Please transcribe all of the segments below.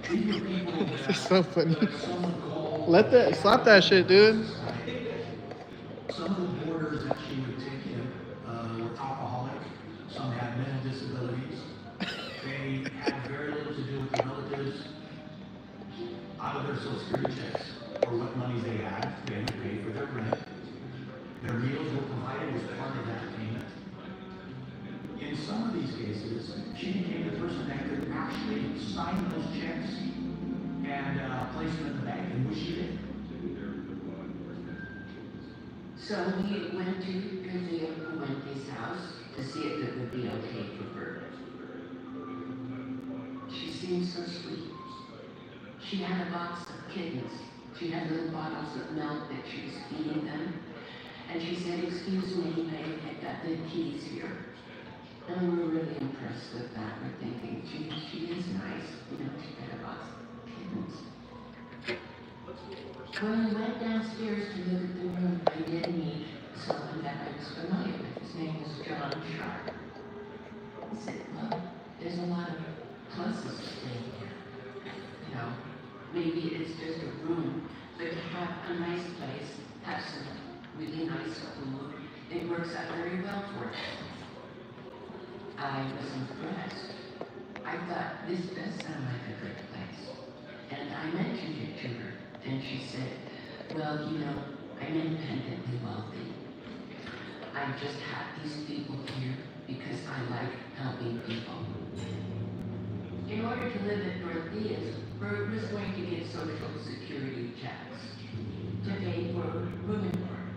This is so funny. Let that slap that shit, dude. Some of the boarders that she would take in were alcoholic. Some had mental disabilities. They had very little to do with the relatives out of their social security checks or what monies they had. They had to pay for their rent. Their meals were provided as part of that payment. In some of these cases, she became the person that could actually sign those checks and place them in the bank, and which she did. So we went to Wendy's house to see if it would be okay for her. She seemed so sweet. She had a box of kittens. She had little bottles of milk that she was feeding them. And she said, "Excuse me, I got the keys here." And we were really impressed with that. We're thinking, she is nice. You know, she had a box of kittens. When we went downstairs to look at the room, I did meet someone that I was familiar with. His name was John Sharp. He said, "Well, there's a lot of pluses to staying here. You know, maybe it's just a room, but to have a nice place, have some really nice food, it works out very well for us." I was impressed. I thought, this does sound like a good place. And I mentioned it to her, and she said, "Well, you know, I'm independently wealthy. I just have these people here because I like helping people." In order to live at Dorothea's, Bert was going to get social security checks to pay for room and board.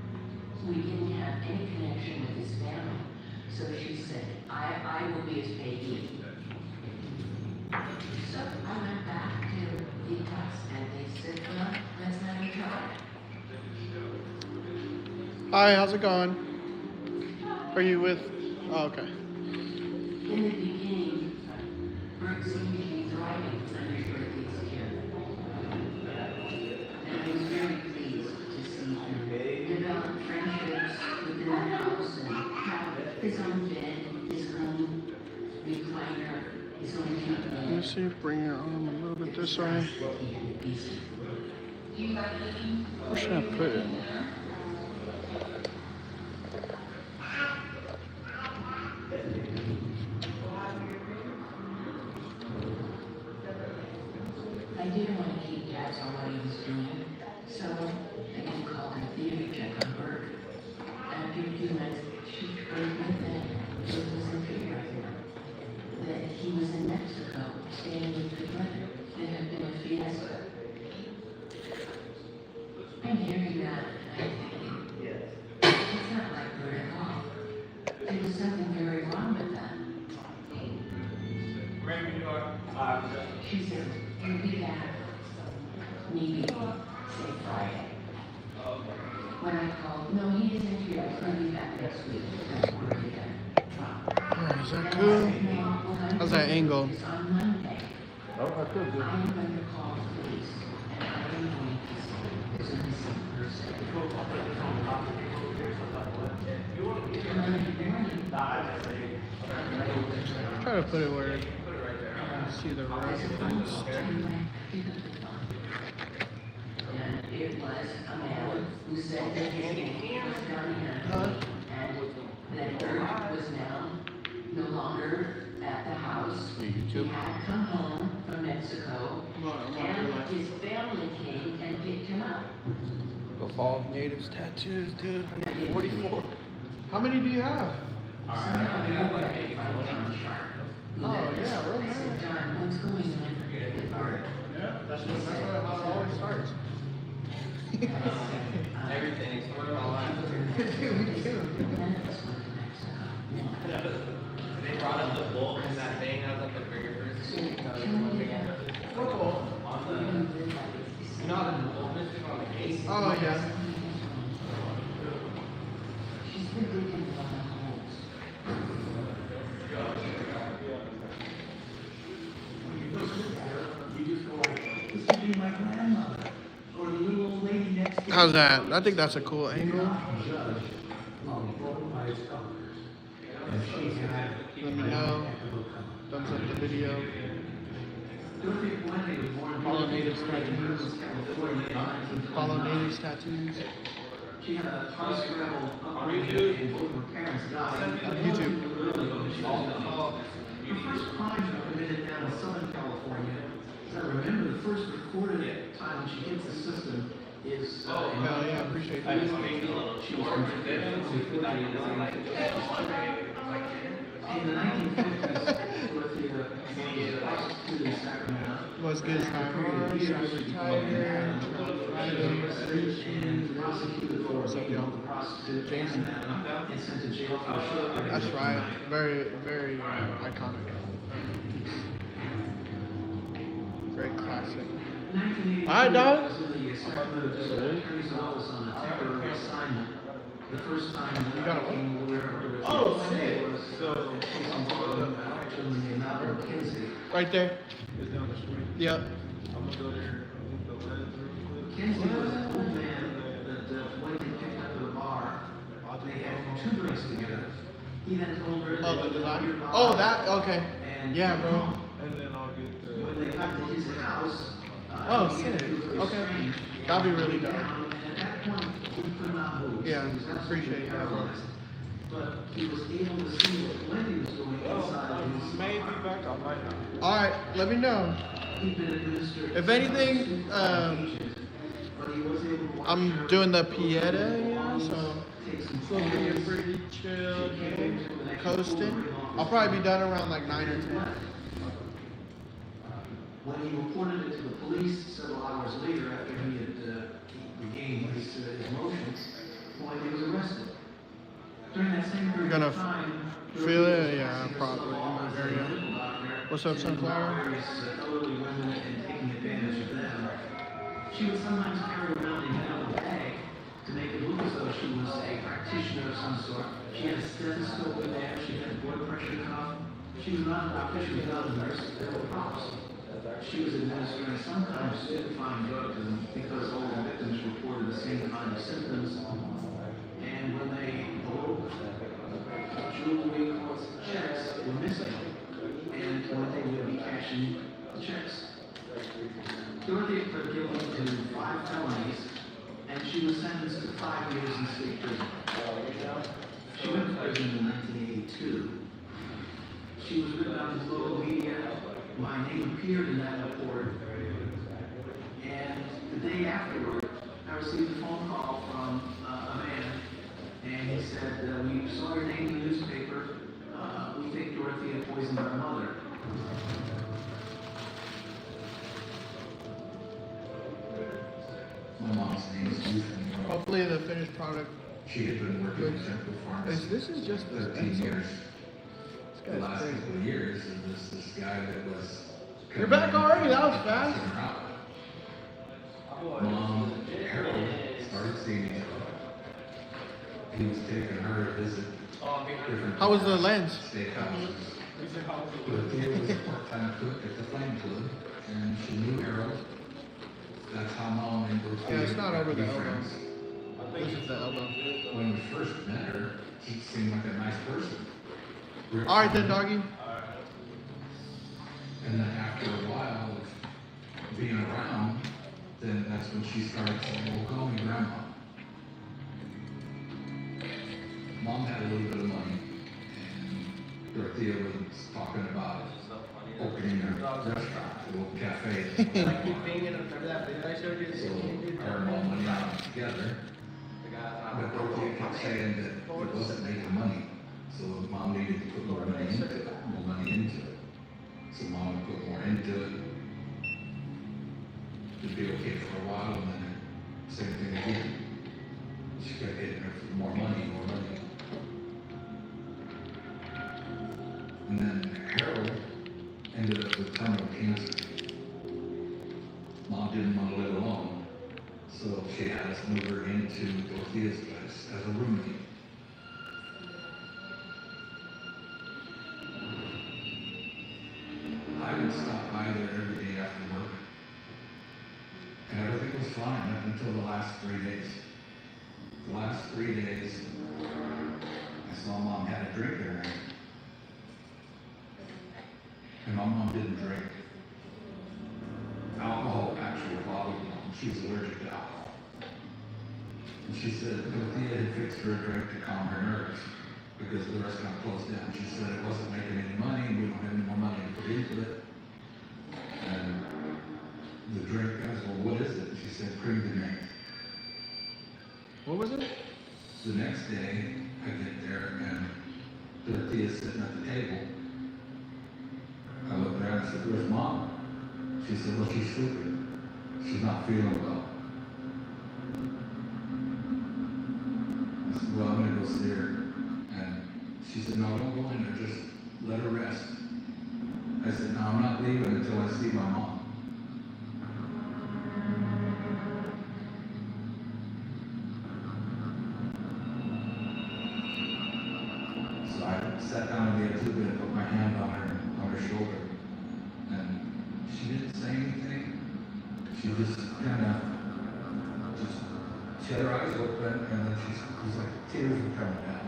We didn't have any connection with his family, so she said, I will be his payee. So I went back to the class and they said, "Well, let's have a try." Hi, how's it going? Are you with? Oh, okay. In the beginning, Bert seemed to be thriving under Dorothy's care. And I was very pleased to see him develop friendships within the house and have his own bed, his own recliner, his own TV. Let me see if bring your arm a little bit this way. Where should I put it? I didn't want to keep tabs on what he was doing, so I didn't call him theater check on Bert. After a few months, she told me that it wasn't fair that he was in Mexico staying with the brother. There had been a fiesta. I'm hearing that, and I'm thinking, it's not like Bert at all. There was something very wrong with that. She said, "He'll be back, maybe, say Friday." When I called, "No, he isn't here, he'll be back next week." That's where we Oh, is that cool? How's that angle? It's on Monday. Oh, I feel good. I am going to call police, and I am going to say there's a missing person. Monday morning, Try to put it where you see the reference. and it was a man who said that his name was Johnny Anthony, and that Bert was now no longer at the house. He had come home from Mexico, and his family came and picked him up. The Fall of Natives tattoos, dude. 44. How many do you have? Somehow I knew that they found John Sharp. Oh, yeah, right I said, "John, what's going on with Bert?" Yeah, that's how it always starts. Everything, it's sort of all out. They brought up the bolt in that thing, that was like the very first thing. What bolt? On the, you know, how the bolt missing on the case? Oh, yeah. She's been digging a lot of holes. You just go, "This could be my grandmother," or the little old lady next door. How's that? I think that's a cool angle. Judge of both by its colors. And she had Let me know. Thumbs up the video. Follow Natives Tattoos. Follow Natives Tattoos. She had a high scramble upbringing and both her parents died. On YouTube. Her first crimes were committed down in Southern California. As I remember, the first recorded time when she hits the system is Hell yeah, appreciate that. she was convicted of in the 1950s, Dorothea was prosecuted in Sacramento. What's good, Cyber Tiger, And prosecuted for What's up, y'all? a prostitute Jason and sent to jail for a short period. That's right. Very, very iconic. Very classic. Alright, dog. The first time You got a oh, shit. Right there. Yep. Kenzie was an old man that went and picked up at a bar. They had 2 drinks together. He then told her Oh, that the design? your bar Oh, that? Okay. and Yeah, bro. And then I'll get the. when they got to his house, Oh, he sick. began to feel Okay. strange. That'd be really dope. And at that point, he could not move. Yeah, He was absolutely appreciate that, bro. paralyzed. But he was able to see what Wendy was doing inside of his Maybe back, I might not. Alright, let me know. He'd been administered If anything, but he was able to watch I'm her doing the Pieta, you know, so take some it's gonna be a pretty chill day, coasting. I'll probably be done around like 9 or 10. When he reported it to the police several hours later after he had regained his motions, Wendy was arrested. During that same period Gonna of time, feel it? Yeah, probably in my area. What's up, Sunflower? various elderly women and taking advantage of them. She would sometimes carry around a metal bag to make it look as though she was a practitioner of some sort. She had a stethoscope in there, she had a blood pressure cuff. She was not a doctor, she was not a nurse, there were props. She was administering some kind of stupefying drugs because all the victims reported the same kind of symptoms. And when they awoke, jewelry, checks were missing. And when they would be cashing the checks. Dorothy pled guilty to 5 felonies, and she was sentenced to 5 years in state prison. She went to prison in 1982. She was written up in local media. My name appeared in that report. And the day afterward, I received a phone call from a man, and he said, we saw your name in the newspaper. We think Dorothy had poisoned our mother. My mom's name is Ruth. Hopefully the finished product. She had been working at Central Pharmacy This is just the 13 years. This The guy's last crazy. couple of years, and this guy that was. You're back already? That was fast. Mom, Harold, started seeing each other. He was taking her to visit different. How was the lens? Steakhouses. Dorothea was a part-time cook at the Flame Club, and she knew Harold. That's how Mom and Dorothea. Yeah, it's not over the became elbow. friends. This is the elbow. When we first met her, she seemed like a nice person. Alright then, doggy. And then after a while of being around, then that's when she started saying, well, call me Grandma. Mom had a little bit of money, and Dorothea was talking about opening a restaurant, a little cafe. So her and Mom went out together, but Dorothea kept saying that it wasn't making money. So Mom needed to put more money into it, So Mom would put more into it. It'd be okay for a while, and then same thing again. She kept hitting her for more money. And then Harold ended up with terminal cancer. Mom didn't want to live alone, so she had us move her into Dorothea's place as a roommate. I would stop by there every day after work. And everything was fine up until the last 3 days. The last 3 days, I saw Mom had a drink in her hand. and my mom didn't drink alcohol, actual bottled alcohol. She was allergic to alcohol. And she said Dorothea had fixed her a drink to calm her nerves because the restaurant closed down. She said it wasn't making any money, we don't have any more money to put into it. And the drink, I said, well, what is it? She said, cream de menthe. What was it? The next day, I get there and Dorothea's sitting at the table. I looked around and said, where's Mom? She said, well, she's sleeping. She's not feeling well. I said, well, I'm gonna go see her. And she said, no, don't go in there, just let her rest. I said, no, I'm not leaving until I see my mom. So I sat down on the edge of the bed and put my hand on her shoulder. And she didn't say anything. She just kind of, she had her eyes open, and then it was like tears were coming down.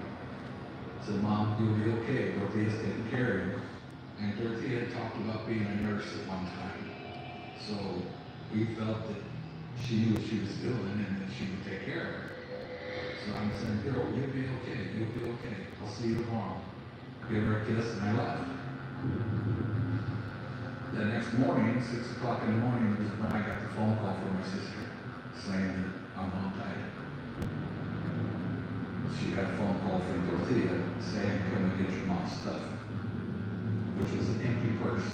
I said, Mom, you'll be okay. Dorothea's taking care of you. And Dorothea had talked about being a nurse at one time. So we felt that she knew what she was doing and that she would take care of her. So I'm saying, girl, you'll be okay. You'll be okay. I'll see you tomorrow. Give her a kiss, and I left. The next morning, 6 o'clock in the morning, was when I got the phone call from my sister saying that our mom died. She got a phone call from Dorothea saying, come and get your mom's stuff, which was an empty purse.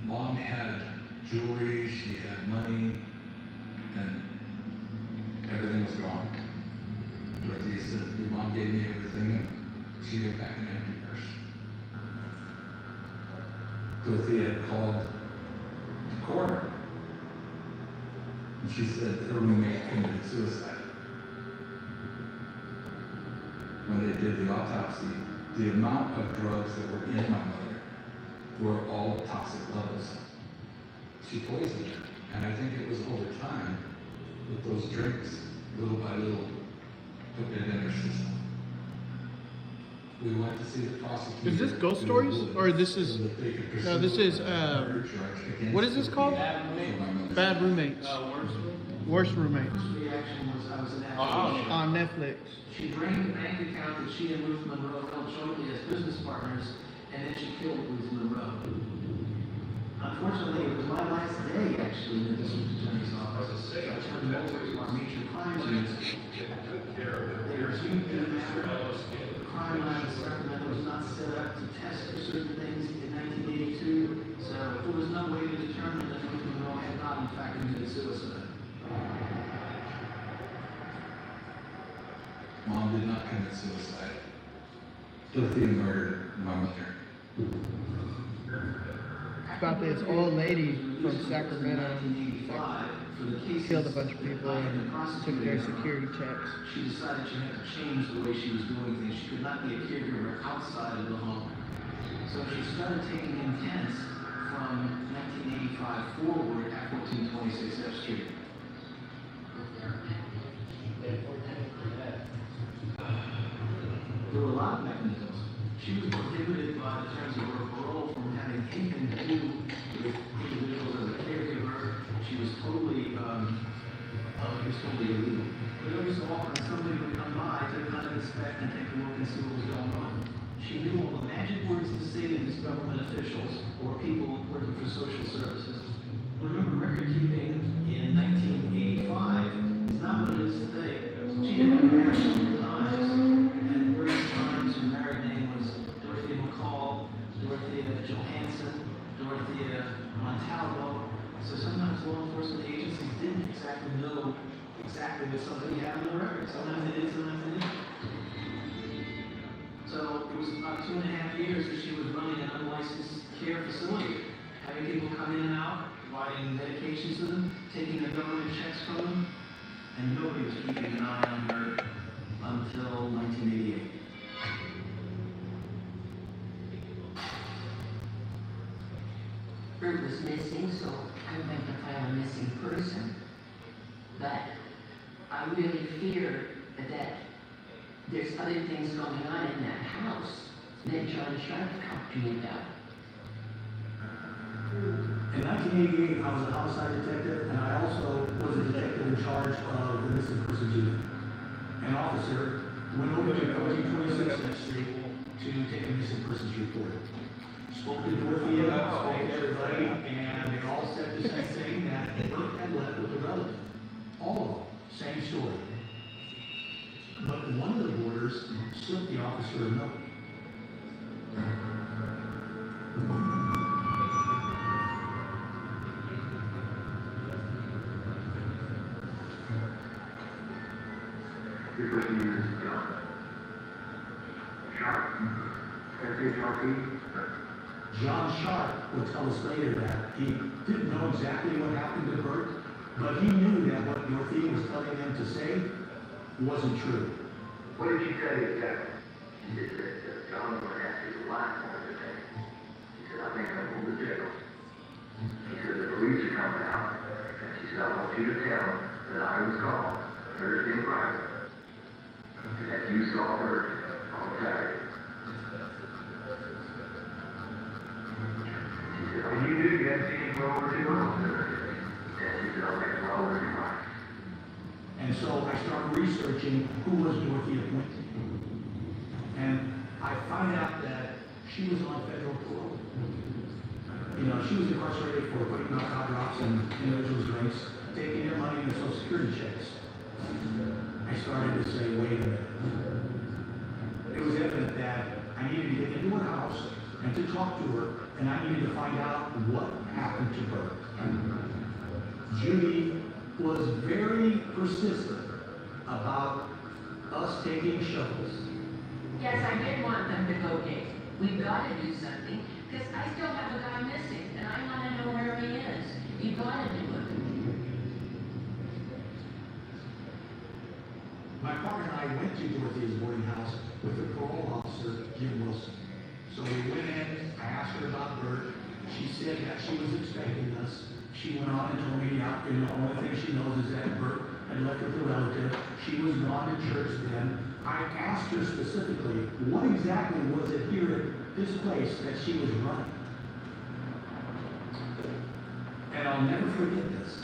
Mom had jewelry, she had money, and everything was gone. Dorothea said, your mom gave me everything, and she gave back an empty purse. Dorothea had called the coroner, and she said her roommate committed suicide. When they did the autopsy, the amount of drugs that were in my mother were all toxic levels. She poisoned her, and I think it was over time that those drinks, little by little, took it in her system. We went to see the prosecutor. Is this Ghost Stories? Or this is, no, this is, what is this called? Bad Roommates. Worst Roommates. First reaction was I was an On Netflix. She drained the bank account that she and Ruth Monroe held jointly as business partners, and then she killed Ruth Monroe. Unfortunately, it was my last day actually in the district attorney's office. I turned over to our major crimes unit. They reviewed the matter. The crime lab in Sacramento was not set up to test for certain things in 1982, so there was no way to determine that Ruth Monroe had not in fact committed suicide. Mom did not commit suicide. Dorothea murdered my mother. About this old lady from Sacramento killed a bunch of people and took their security checks. She decided she had to change the way she was doing things. She could not be a caregiver outside of the home. So she started taking Intense from 1985 forward at 1426 F Street. There were a lot of mechanisms. She was prohibited by the terms of her parole from having anything to do with individuals as a caregiver. She was totally illegal. But every so often somebody would come by to kind of inspect and take a look and see what was going on. She knew all the magic words to say to these government officials or people working for social services. Remember, record keeping in 1985 is not what it is today. She had been married several times, and during the times her married name was Dorothea McCall, Dorothea Johansson, Dorothea Montalvo. So sometimes law enforcement agencies didn't exactly know exactly what somebody had on the record. Sometimes they did, sometimes they didn't. So it was about 2.5 years that she was running an unlicensed care facility, having people come in and out, providing medications to them, taking the government checks from them, and nobody was keeping an eye on her until 1988. Bert was missing, so I went to file a missing person. But I really fear that there's other things going on in that house that John Sharp talked to you about? In 1988, I was a homicide detective, and I also was a detective in charge of the missing persons unit. An officer went over to 1426th Street to take a missing persons report. Spoke to Dorothea, spoke to everybody, and they all said the same thing, that Bert had left with a relative. All of them, same story. But one of the boarders slipped the officer a note. Your first name is John Sharp. S-H-R-P. John Sharp would tell us later that he didn't know exactly what happened to Bert, but he knew that what Dorothea was telling him to say wasn't true. What did she tell you exactly? She just said, John was going to ask you the last one today. She said, I think I'm going to jail. She said, the police are coming out, and she said, I want you to tell them that I was called Thursday and Friday, and that you saw her on Saturday. She said, oh, you knew you hadn't seen him for over 2 months. And she said, okay, well, over 2 months. And so I started researching who was Dorothea Pointy. And I found out that she was on federal parole. You know, she was incarcerated for putting narcotic drops in individuals' drinks, taking their money and their social security checks. I started to say, wait a minute. It was evident that I needed to get into her house and to talk to her, and I needed to find out what happened to her. Judy was very persistent about us taking shovels. Yes, I did want them to go dig. We've got to do something, because I still have a guy missing, and I want to know where he is. You've got to do it. My partner and I went to Dorothea's boarding house with the parole officer, Jim Wilson. So we went in, I asked her about Bert. She said that she was expecting us. She went on and told me, the only thing she knows is that Bert had left with a relative. She was gone to church then. I asked her specifically, what exactly was it here at this place that she was running? And I'll never forget this.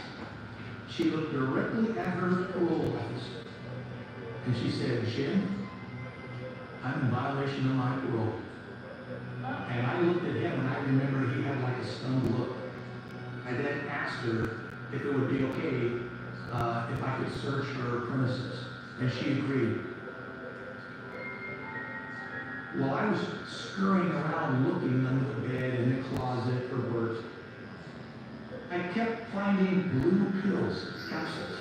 She looked directly at her parole officer, and she said, Jim, I'm in violation of my parole. And I looked at him, and I remember he had like a stunned look. I then asked her if it would be okay if I could search her premises, and she agreed. While I was scurrying around looking under the bed, in the closet for Bert, I kept finding blue pills, capsules.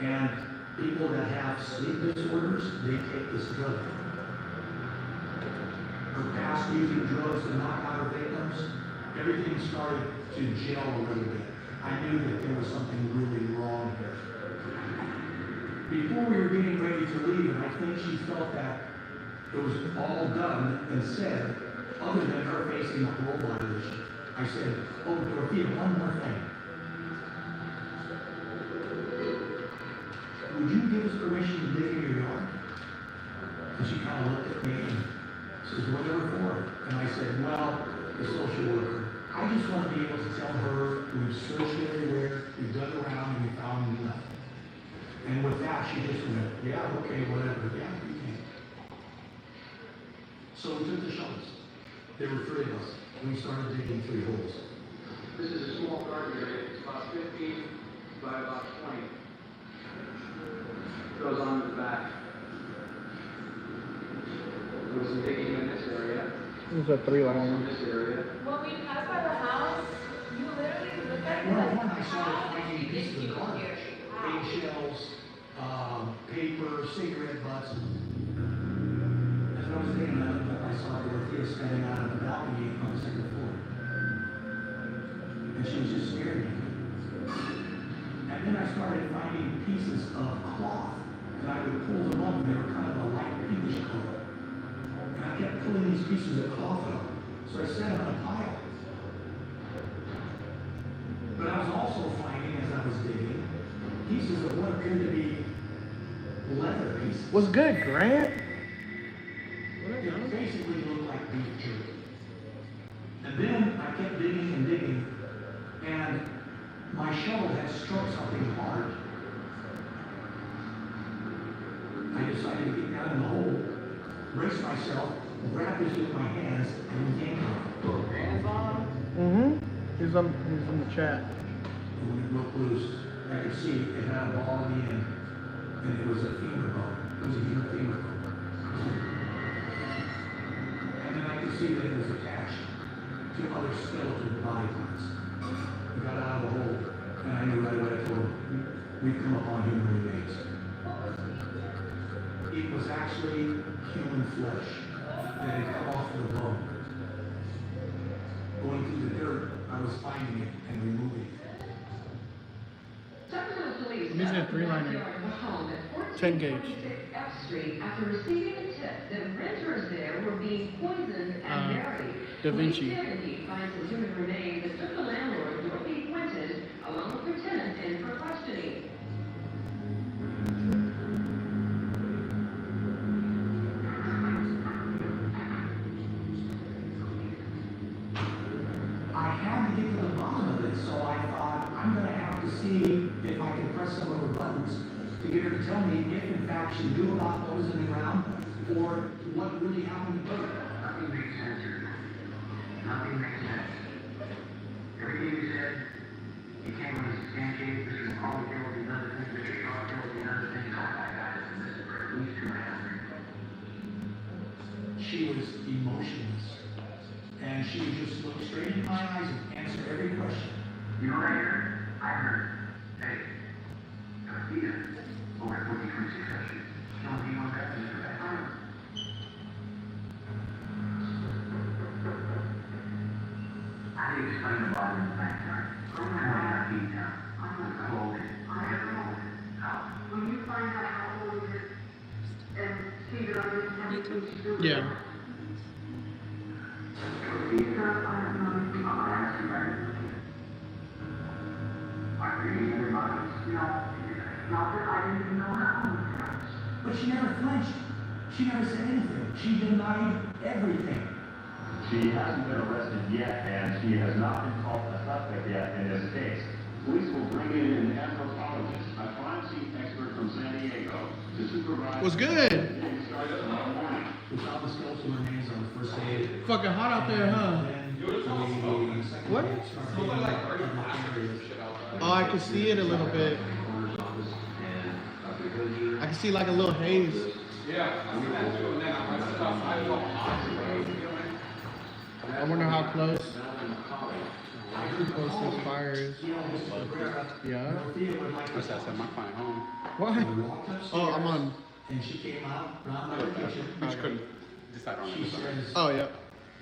And people that have sleep disorders, they take this drug. Her past using drugs to knock out her victims, everything started to gel a little bit. I knew that there was something really wrong here. Before we were getting ready to leave, and I think she felt that it was all done and said, other than her facing a parole violation, I said, oh, Dorothea, one more thing. Would you give us permission to dig in your yard? And she kind of looked at me and says, whatever for it. And I said, well, the social worker, I just want to be able to tell her we've searched everywhere, we've dug around, and we found nothing. And with that, she just went, yeah, okay, whatever, yeah, you can. So we took the shovels. There were 3 of us, and we started digging 3 holes. This is a small garden area. It's about 15 by about 20. Goes on to the back. There was some digging in this area. There's a 3 line. In this area. When we pass by the house, you literally look at Well, it when I like, started how did finding you pieces get of people garbage, here? eggshells, paper, cigarette butts. As I was digging, I saw Dorothea standing out of the balcony on the 2nd floor. And she was just staring at me. And then I started finding pieces of cloth, and I would pull them up, and they were kind of a light pinkish color. And I kept pulling these pieces of cloth up, so I set them in a pile. But I was also finding, as I was digging, pieces of what appeared to be leather pieces. What's good, Grant? You braced myself, grabbed this with my hands, and yanked it. Hands on? Mm-hmm. He's in the chat. And when it broke loose, I could see it had a ball in the end, and it was a femur bone. It was a human femur bone. And then I could see that it was attached to other skeletal body parts. We got out of the hole, and I knew right away I told him, we've come upon human remains. It was actually human flesh that had come off the bone. Going through the dirt, I was finding it and removing it. I'm using a 3-liner. 10 gauge. F Street after receiving a tip that renters there were being poisoned and buried. Da Vinci. Police finds the human remains that took the landlord, Dorothy Quinton, along with her tenant in for questioning. I had to get to the bottom of it, so I thought I'm going to have to see if I can press some of her buttons to get her to tell me if in fact she knew about what was in the ground or what really happened to her. Nothing makes sense here. Nothing makes sense. Everything you said, you can't really substantiate. Mr. McCall tells you another thing, Mr. Shaw tells you another thing. All I got is this is for at least 2.5 minutes. She was emotionless, and she would just look straight in my eyes and answer every question. You know what I heard? I heard, hey, Garcia, over at 1426 Street. Don't you want that Mr. Backfire? How do you explain the body in the backyard? I'm not feet down. I'm not cold. I have no how. When you find out how old it is and see that I didn't have anything to do with it. Yeah. Because I have nothing. I'll ask you right now. Are you reading your minds? No, not that I didn't even know how old it was. But she never flinched. She never said anything. She denied everything. She hasn't been arrested yet, and she has not been called a suspect yet in this case. Police will bring in an anthropologist, a crime scene expert from San Diego, to supervise. What's good? Getting started tomorrow morning. We found the skeletal remains on the first day. Fucking hot out there, huh? What? Oh, I can see it a little bit. I can see like a little haze. Yeah, I mean, that's doing that. I don't know. I wonder how close this fire is. Yeah. What's that? Send my client home. What? Oh, I'm on. And she came out, around my location. We just couldn't decide on She it. says, Oh, yeah.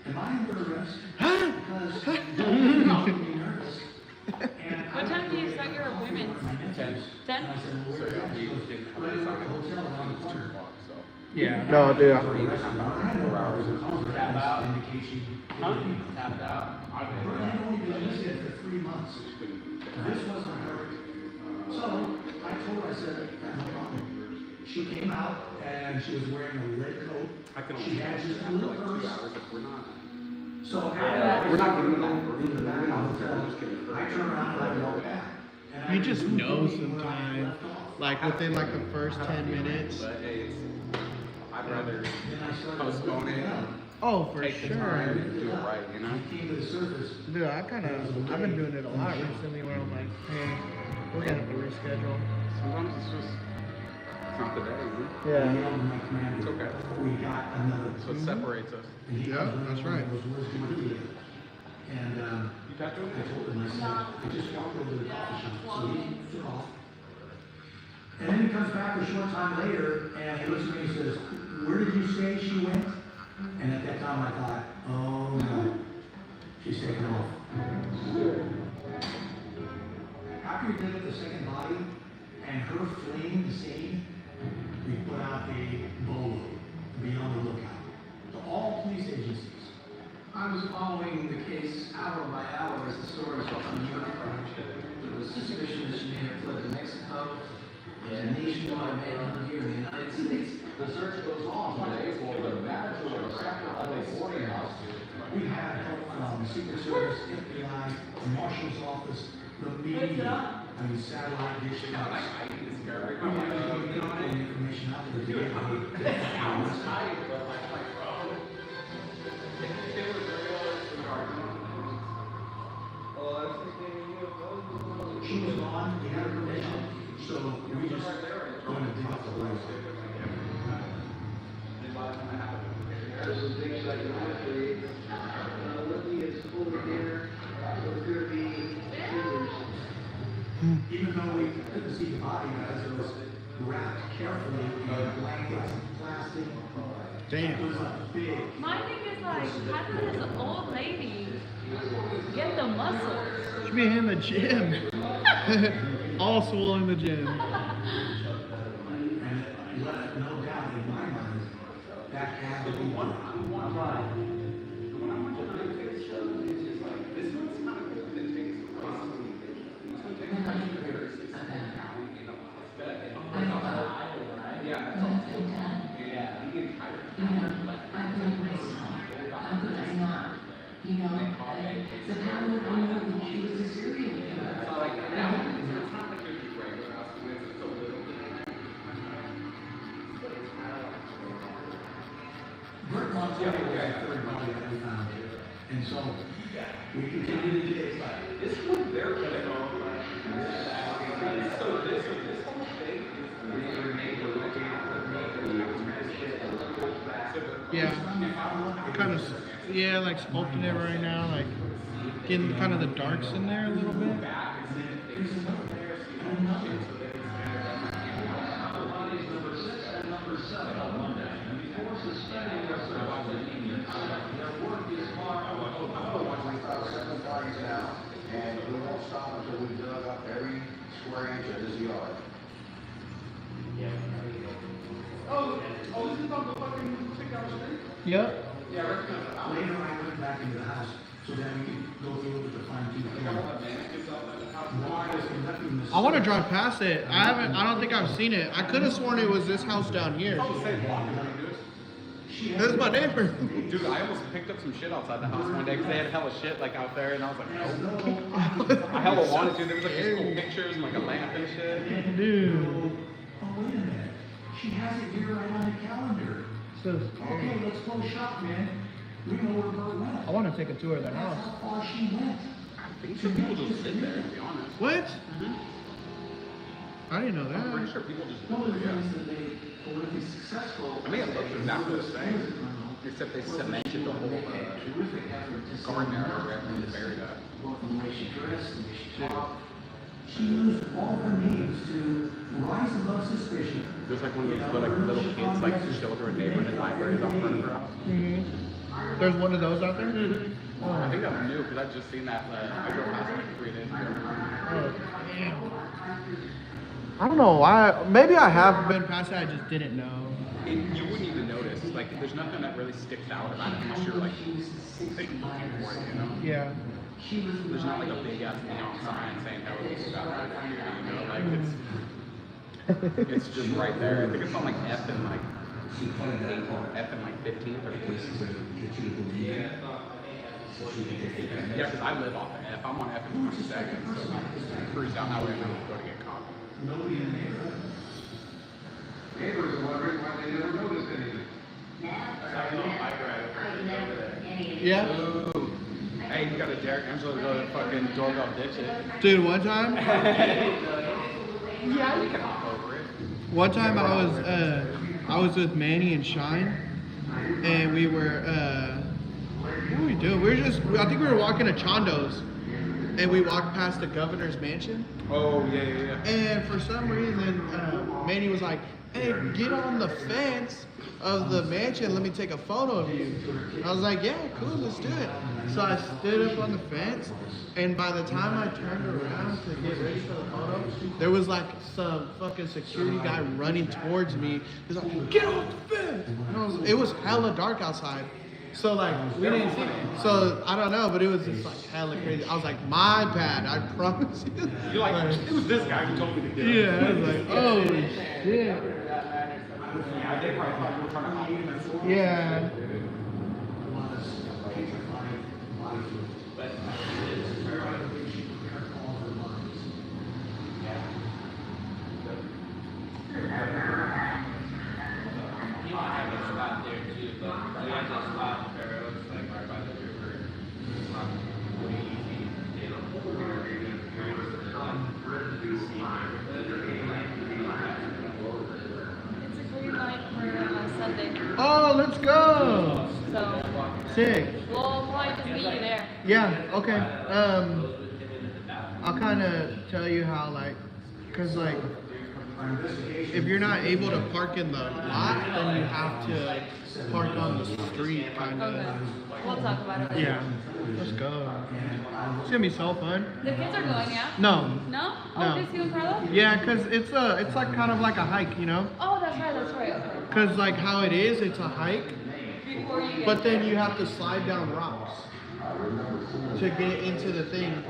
am I under arrest? Because you're making me nervous. What time do you start your appointments? 10. 10? I said, well, So where yeah, we is didn't it? have Right any at time. the hotel around the It's 2 corner. o'clock, so. Yeah. No, dude. I had no hours of Tap out. indication. Huh? Tapped out. I Her did. had only been missing for 3 months. This wasn't her. So I told her, I said, no problem. She came out and she was wearing a red coat. I can She only had stay just a for little like 2 purse. hours if we're not. So We're not giving that. in the back of the hotel, I turned around and I walked back. And I You just removed know everything where I sometimes, left off. like within like the first 10 minutes. But hey, I'd rather Then I started postpone looking it up. Oh, for take the time sure. and do it right, you know? I came to the surface. Dude, I've been doing it a lot recently where I'm like, hey, we're gonna have to reschedule. Sometimes it's just, it's not the day, you know? I Yeah. yelled at my commander. It's okay. We got another. That's what separates us. And he Yeah, comes running that's over right. and goes, "Where's Dorothea?" And You talked to I him? told him, I said, I just walked over to the coffee shop. So he took off. And then he comes back a short time later and he looks at me and says, where did you say she went? And at that time I thought, oh no, she's taken off. After we did the second body and her fleeing the scene, we put out a bolo, be on the lookout, to all police agencies. I was following the case hour by hour as the stories were uncovered. There was suspicion that she may have fled to Mexico. There's a nationwide manhunt here in the United States. The search goes on today for the manager of the sector of a boarding house. We had help from Secret Service, FBI, the Marshal's Office, the media, I mean, satellite dish trucks. We had information out there to get She was gone, we had her permission, so we just going to dig up the holes. There's some things like the history. Libby is over here, so it's gonna be scissors. Even though we couldn't see the body because it was wrapped carefully in blankets and plastic. Damn. It was a big. My thing is like, how did this old lady get the muscles? Should be in the gym. All swole in the gym. And it left no doubt in my mind that had to be one. Bert Montgomery was the third body that we found. And so we continued to dig. This one there, so this whole thing Yeah. Kind of, yeah, like sculpting it right now, like getting kind of the darks in there a little bit. and we won't stop until we dug up every square inch of this yard. Oh, this is on the fucking 6 hour street? Yep. Yeah, right now. Later, I went back into the house so that we could go through it with the fine tooth comb. I want to drive past it. I don't think I've seen it. I could have sworn it was this house down here. This is my neighbor. Dude, I almost picked up some shit outside the house one day because they had hella shit like out there, and I was like, no. I hella wanted to. There was like these cool pictures and like a lamp and shit. Dude. Oh, wait a minute. She has it here right on the calendar. So Okay, let's go shop, man. We know where Bert went. I want to take a tour of the That's house. how far she went. I think some people just live there, to be honest. What? I didn't know I'm that. pretty sure people just One of live the there, things that they politically successful. I mean, it looks exactly the same, except they cemented the whole Terrific effort to garden area where they buried that. both the way she dressed, the way she talked. She used all her means to rise above suspicion. There's like one of these little kids, like children, neighborhood libraries out front of her house. There's one of those out there? I think that's new because I've just seen that. I drove past it like 3 days ago. Oh, damn. I don't know why. Maybe I have been past it, I just didn't know. You wouldn't even notice. Like, there's nothing that really sticks out about it unless you're like looking for it, you know? Yeah. There's not like a big ass neon sign saying how it's about it, you know? Like, it's just right there. I think it's on like F and like 8th or F and like 15th or 16th. Yeah, because I live off of F. I'm on F and 22nd, so I cruise down that way and then go to get coffee. Nobody in the neighborhood. Neighbors are wondering why they never noticed anything. Yeah? Ooh. Hey, you got a Derek Angelo to go to fucking doorbell ditch it. Dude, one time, Yeah, you can hop over it. I was with Manny and Shine, and we were, what were we doing? I think we were walking to Chondo's, and we walked past the governor's mansion. Oh, yeah. And for some reason, Manny was like, hey, get on the fence of the mansion, let me take a photo of you. I was like, yeah, cool, let's do it. So I stood up on the fence, and by the time I turned around to get ready for the photo, there was like some fucking security guy running towards me. He's like, get off the fence! And it was hella dark outside. So like, we didn't see it. So I don't know, but it was just like hella crazy. I was like, my bad, I promise you. You're like, it was this guy who told me to get Yeah, I was like, oh shit. Yeah, they probably thought you were trying to hide it. Yeah. Was petrified body fluid. But she prepared all her lines. You might have a spot there too, but we have that spot where it looks like right by the river. It's not really easy to get a Sick. We'll probably just meet you there. Yeah, okay. I'll kind of tell you how, like, because, like, if you're not able to park in the lot, then you have to park on the street, kind of. Okay. We'll talk about it later. Yeah. Let's go. It's gonna be so fun. The kids are going, yeah? No. No? Oh, No. just you and Carla? Yeah, because it's like kind of like a hike, you know? Oh, that's right, okay. Because, like, how it is, it's a hike, Before you get but then you have to slide down rocks to get into the thing.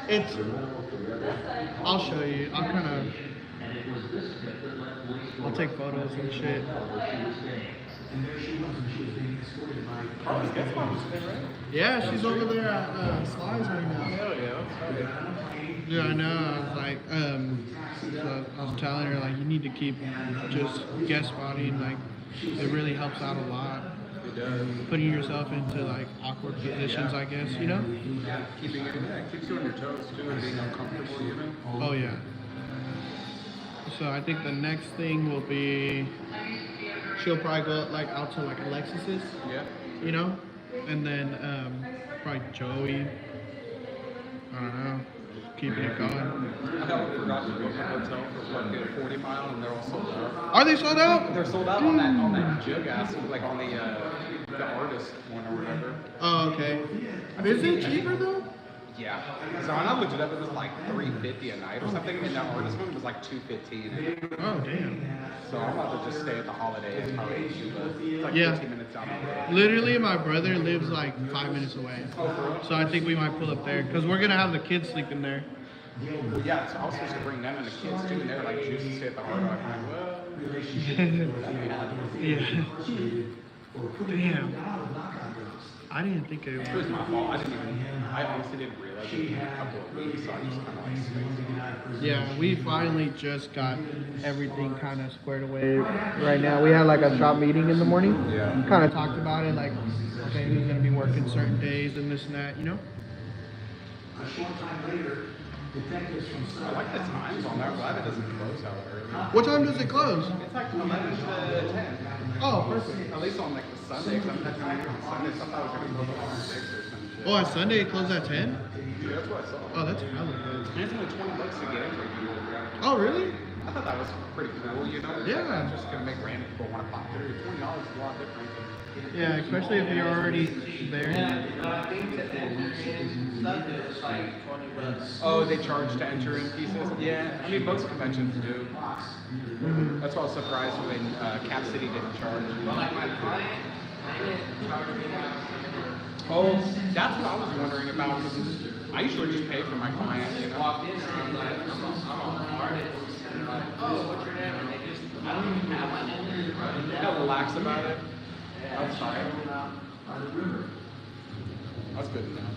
It's, I'll show you. I'll kind of, I'll take photos and shit. Yeah, she's over there at Slides right now. Hell yeah. Yeah, I know. I was like, so I was telling her, like, you need to keep just guest spotting. Like, it really helps out a lot. It does. Putting yourself into, like, awkward positions, I guess, you know? Keeping it, yeah, keeps you on your toes too and being uncomfortable, you know? Oh, yeah. So I think the next thing will be, she'll probably go, like, out to, like, Alexis's, Yeah. you know? And then probably Joey. I don't know. Keeping it going. I forgot to go to the hotel for like a 40 mile and they're all sold out. Are they sold out? They're sold out on that jug ass, like on the artist one or whatever. Oh, okay. Is it cheaper though? Yeah. So when I looked it up, it was like $350 a night or something, and that artist one was like $215. Oh, damn. So I'm about to just stay at the Holiday. It's probably cheaper. It's like Yeah. 15 minutes down the road. Literally, my brother lives like 5 minutes away. So I think we might pull up there because we're gonna have the kids sleeping there. Well, yeah, so I was supposed to bring them and the kids too, and they're like, choose to stay at the Hard Rock. I'm like, well, Yeah. Damn. I didn't think it it was my fault. I honestly didn't realize it was a couple of weeks, so I just kind of like spaced it. Yeah, we finally just got everything kind of squared away right now. We had like a shop meeting in the morning. Yeah. Kind of talked about it, like, okay, who's gonna be working certain days and this and that, you know? A short time later, detectives from I like the times on there. I'm glad it doesn't close out early. What time does it close? It's like 11 to 10. Oh, perfect. At least on like the Sunday, because I'm not doing it on Sunday. So I thought it was going to close at 6 or some shit. Oh, on Sunday it closes at 10? Yeah, that's what I saw. Oh, that's hella good. And it's only $20 to get in for you. Oh, really? I thought that was pretty cool, you know? Yeah. Like, just going to make random people want to pop through. $20 is a lot different. Yeah, especially if you're already there. Oh, they charge to enter in pieces? Yeah, I mean, most conventions do. That's why I was surprised when Cap City didn't charge. Oh, that's what I was wondering about. I usually just pay for my client, you know? How relax about it. That's fine. That's good enough.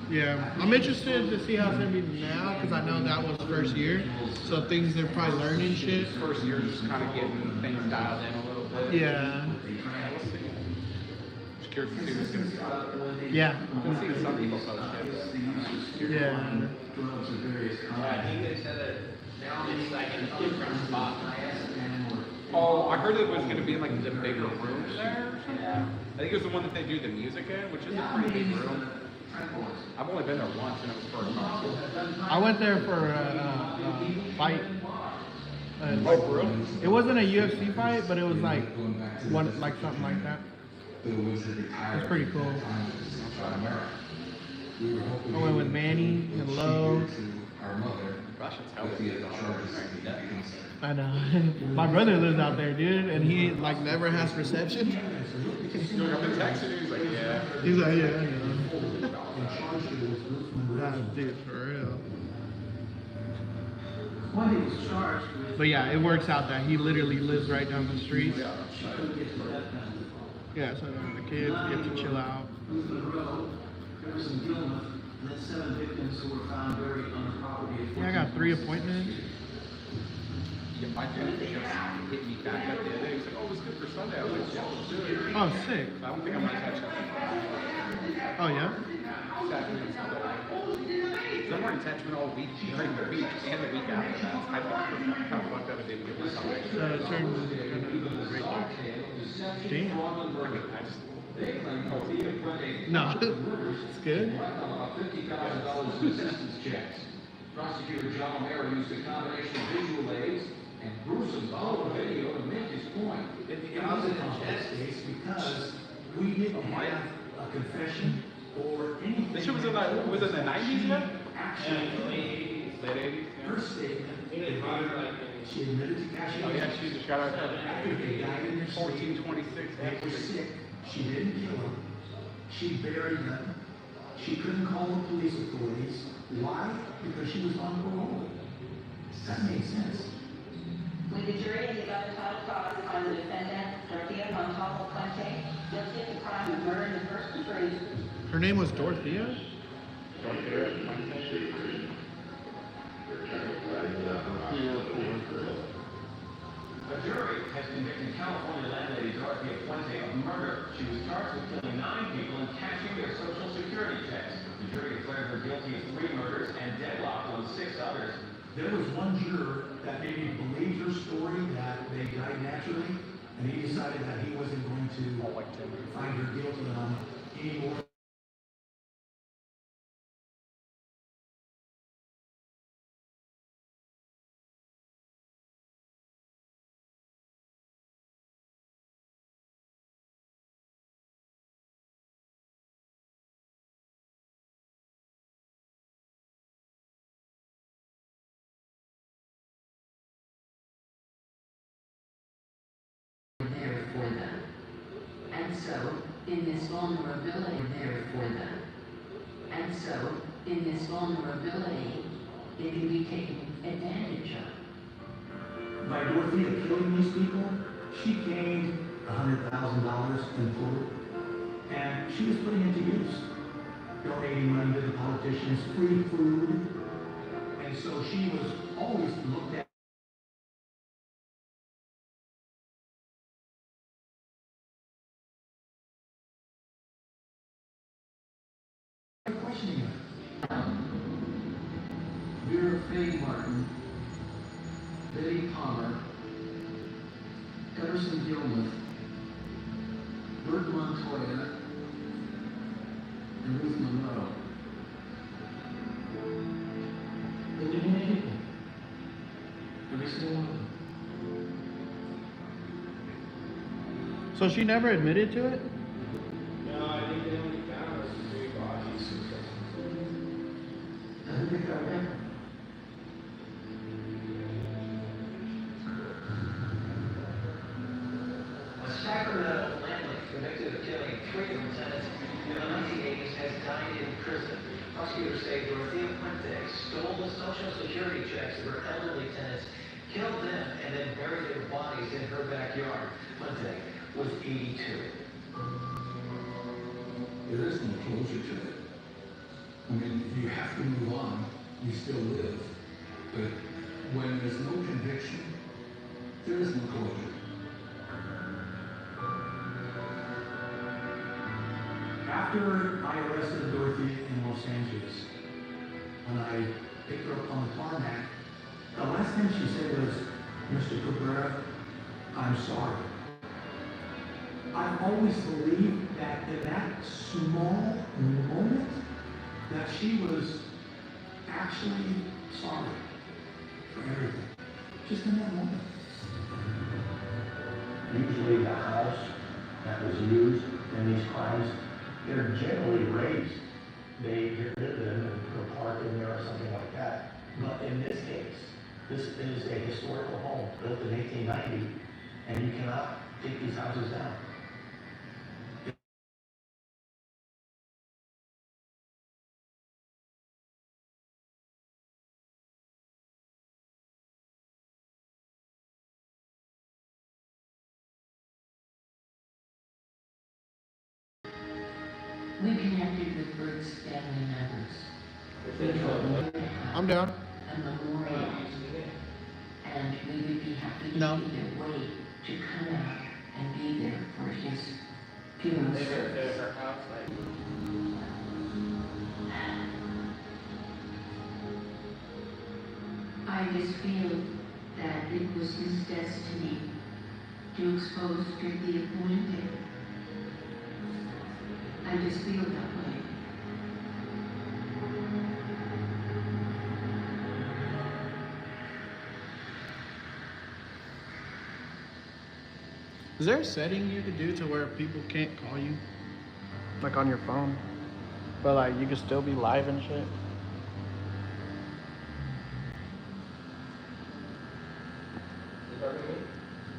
Yeah, I'm interested to see how it's gonna be now because I know that was first year, so things they're probably learning shit. First year, just kind of getting things dialed in a little bit. Yeah. Just curious to see who's going to be. Yeah. We'll see some people post it. Yeah. Oh, I heard it was going to be in like the bigger room there or something. I think it was the one that they do the music in, which is a pretty big room. I've only been there once and it was for a concert. I went there for a fight. Oh, really? It wasn't a UFC fight, but it was like like something like that. It's pretty cool. I went with Manny and Lo. Gosh, it's hella good. I know. My brother lives out there, dude, and he like never has reception. He's like, I've been texting you. He's like, yeah. He's like, yeah, I know. Dude, for real. But yeah, it works out that he literally lives right down the street. Yeah, so the kids get to chill out. Yeah, I got 3 appointments. Yeah, my dad just hit me back up the other day. He was like, oh, it's good for Sunday. I was like, yeah, let's do it. Oh, sick. I don't think I'm going to catch up. Oh, yeah? Saturday and Sunday. I'm wearing attachment all week, during the week, and the week after that. I thought it was kind of fucked up. I didn't get my Sunday. So it turned kind of great. Damn. I mean, They claim Tortilla Fuente No, murders it's good. and write them about $50,000 in assistance checks. Prosecutor John O'Mara used a combination of visual aids and gruesome follow video to make his point. It was a complex case because we didn't have a confession or anything. This shit was in the 90s yet? Actually, Late 80s? her statement, she admitted to cashing. Oh yeah, she's a shout out to After they died in their sleep, 1426. they were sick. She didn't kill them. She buried them. She couldn't call the police authorities. Why? Because she was on parole. That makes sense. With the jury in the above title cause on the defendant, Dorothea Montalvo Fuente, guilty of the crime of murder in the first degree. Her name was Dorothea? A jury has convicted California landlady Dorothea Fuente of murder. She was charged with killing 9 people and cashing their Social Security checks. The jury declared her guilty of 3 murders and deadlocked on 6 others. There was one juror that maybe believed her story that they died naturally, and he decided that he wasn't going to find her guilty on any more. There for them. And so, in this vulnerability, there for them. And so, in this vulnerability, it can be taken advantage of. By Dorothea killing these people, she gained $100,000 in food, and she was putting it to use. Donating money to the politicians, free food, and so she was always looked at. Questioning her. Vera Faye Martin, Betty Palmer, Ederson Gilmuth, Bert Montoya, and Ruth Monroe. They didn't hit people. Every single one of them. So she never admitted to it? No, I think they only found us 3 bodies. Who did that happen? A Sacramento landlord convicted of killing 3 of her tenants in the 1980s has died in prison. Prosecutors say Dorothea Fuente stole the Social Security checks of her elderly tenants, killed them, and then buried their bodies in her backyard. Fuente was 82. There is no closure to it. I mean, you have to move on. You still live. But when there's no conviction, there is no closure. After I arrested Dorothy in Los Angeles, when I picked her up on the tarmac, the last thing she said was, "Mr. Cabrera, I'm sorry." I've always believed that in that small moment, that she was actually sorry for everything. Just in that moment. Usually the house that was used in these crimes, they're generally raised. They get rid of them and put a park in there or something like that. But in this case, this is a historical home built in 1890, and you cannot take these houses down. We connected with Bert's family members. We told them to I'm down. a memorial, and we would be happy to No. be their way to come out and be there for his funeral service. I just feel that it was his destiny to expose Dorothea Fuente. just feel that way. Is there a setting you could do to where people can't call you? Like on your phone? But like you could still be live and shit?